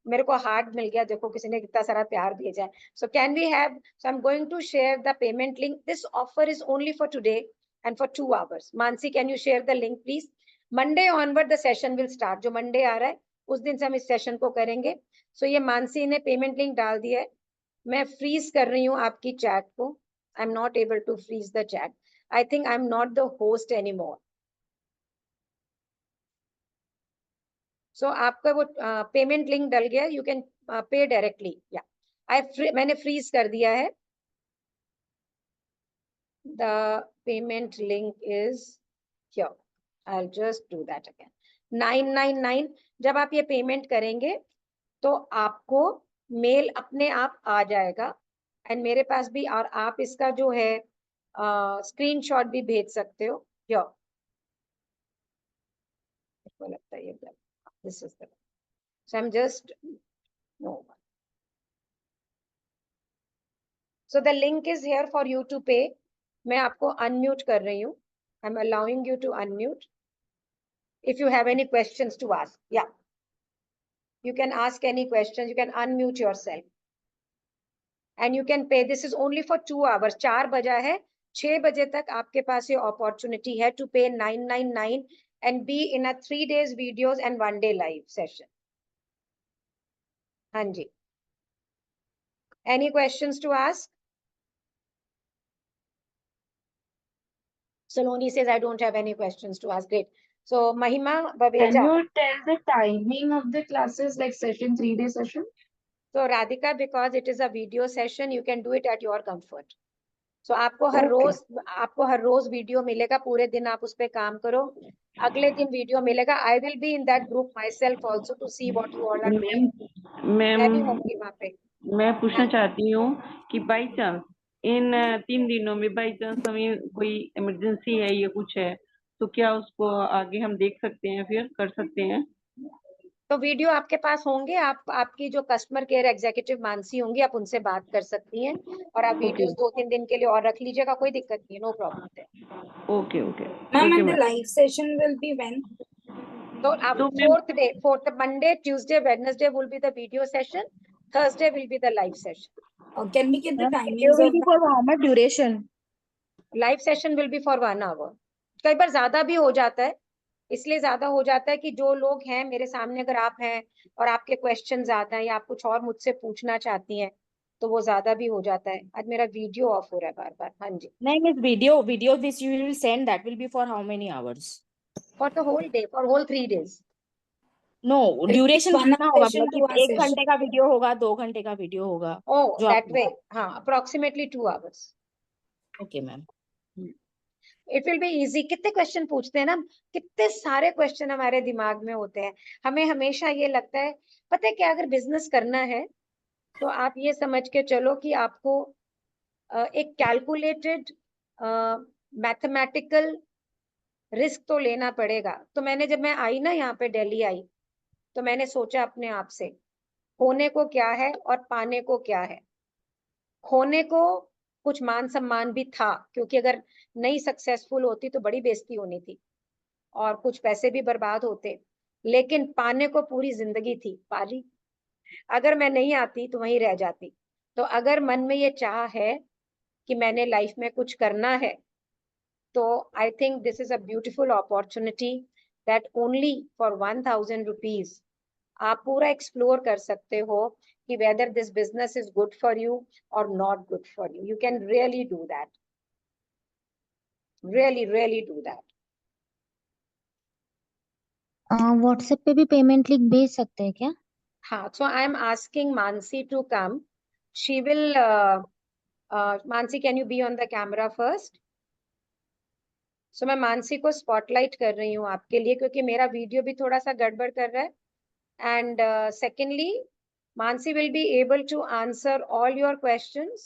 मेरे को heart मिल गया, देखो किसी ने कितना सारा प्यार भेजा है। So can we have, so I'm going to share the payment link. This offer is only for today and for 2 hours. Mansi, can you share the link please? Monday onward the session will start. जो Monday आ रहा है उस दिन से हम इस session को करेंगे। So ये मानसी ने पेमेंट लिंक डाल दिया है। मैं फ्रीज कर रही हूँ आपकी चैट को। I am not able to freeze the chat. I think I am not the host any more. So आपका वो पेमेंट लिंक डल गया, यू कैन पे डायरेक्टली। या मैंने फ्रीज कर दिया है। the payment link is here. I'll just do that again. 999 जब आप ये पेमेंट करेंगे तो आपको मेल अपने आप आ जाएगा, एंड मेरे पास भी, और आप इसका जो है स्क्रीनशॉट भी भेज सकते हो। यो मुझको लगता है ये this is the, so I am just no, so the link is here for you to pay. मैं आपको अनम्यूट कर रही हूँ, I am allowing you to unmute if you have any questions to ask. Yeah, you can ask any questions, you can unmute yourself and you can pay. This is only for 2 hours. 4 बजा है, 6 बजे तक आपके पास ये opportunity है to pay 999 and be in a 3 days videos and 1 day live session. हाँ जी, any questions to ask? Saloni says I don't have any questions to ask. Great. So Mahima Babeja. Can you tell the timing of the classes, like session, 3-day session? So Radhika, because it is a video session, you can do it at your comfort. So आपको हर रोज video मिलेगा, पूरे दिन आप उस पे काम करो, अगले दिन वीडियो मिलेगा। I will be in that group myself also to see what you all are doing. मैं भी होंगी वहाँ पे। मैं पूछना चाहती हूँ कि बाई चांस इन 3 दिनों में बाई चांस हमें कोई इमरजेंसी है या कुछ है, तो क्या उसको आगे हम देख सकते हैं, फिर कर सकते हैं? तो वीडियो आपके पास होंगे, आपकी जो कस्टमर केयर एग्जीक्यूटिव मानसी होंगी, आप उनसे बात कर सकती हैं, और आप वीडियोस 2-3 दिन के लिए और रख लीजिएगा, कोई दिक्कत नहीं है, no problem. Okay okay. Ma'am, and the live session will be when? तो आप fourth Monday, Tuesday, Wednesday will be the video session, Thursday will be the live session. Can we get the Video timings will of be for how much duration? Live session will be for 1 hour. कई बार ज्यादा भी हो जाता है, इसलिए ज्यादा हो जाता है कि जो लोग हैं मेरे सामने, अगर आप हैं और आपके क्वेश्चन ज्यादा हैं या आप कुछ और मुझसे पूछना चाहती हैं, तो वो ज्यादा भी हो जाता है। आज मेरा वीडियो ऑफ हो रहा है बार बार। हाँ जी, No, miss, video which you will send, that will be for how many hours? For the whole day, for whole 3 days. No, duration one कितना होगा? session मतलब to कि one 1 session. घंटे का वीडियो होगा, 2 घंटे का वीडियो होगा? Oh, जो that आप- way. हाँ, approximately 2 hours. Okay, ma'am. It will be easy. कितने क्वेश्चन पूछते हैं ना, कितने सारे क्वेश्चन हमारे दिमाग में होते हैं। हमें हमेशा ये लगता है, पता है क्या, अगर बिजनेस करना है तो आप ये समझ के चलो कि आपको एक कैलकुलेटेड मैथमेटिकल रिस्क तो लेना पड़ेगा। तो मैंने, जब मैं आई ना यहाँ पे दिल्ली आई, तो मैंने सोचा अपने आप से, खोने को क्या है और पाने को क्या है। खोने को कुछ मान सम्मान भी था, क्योंकि अगर नहीं सक्सेसफुल होती तो बड़ी बेइज्जती होनी थी और कुछ पैसे भी बर्बाद होते, लेकिन पाने को पूरी जिंदगी थी। पाली, अगर मैं नहीं आती तो वहीं रह जाती। तो अगर मन में ये चाह है कि मैंने लाइफ में कुछ करना है, तो I think this is a beautiful opportunity that only for 1000 rupees आप पूरा एक्सप्लोर कर सकते हो कि whether this business is good for you or not good for you. You can really do that. Really do that. WhatsApp पे भी payment link भेज सकते हैं क्या? हाँ, so I am asking Mansi to come. She will, Mansi, can you be on the camera first? So मैं मानसी को spotlight कर रही हूँ आपके लिए, क्योंकि मेरा वीडियो भी थोड़ा सा गड़बड़ कर रहा है। And secondly, Mansi will be able to answer all your questions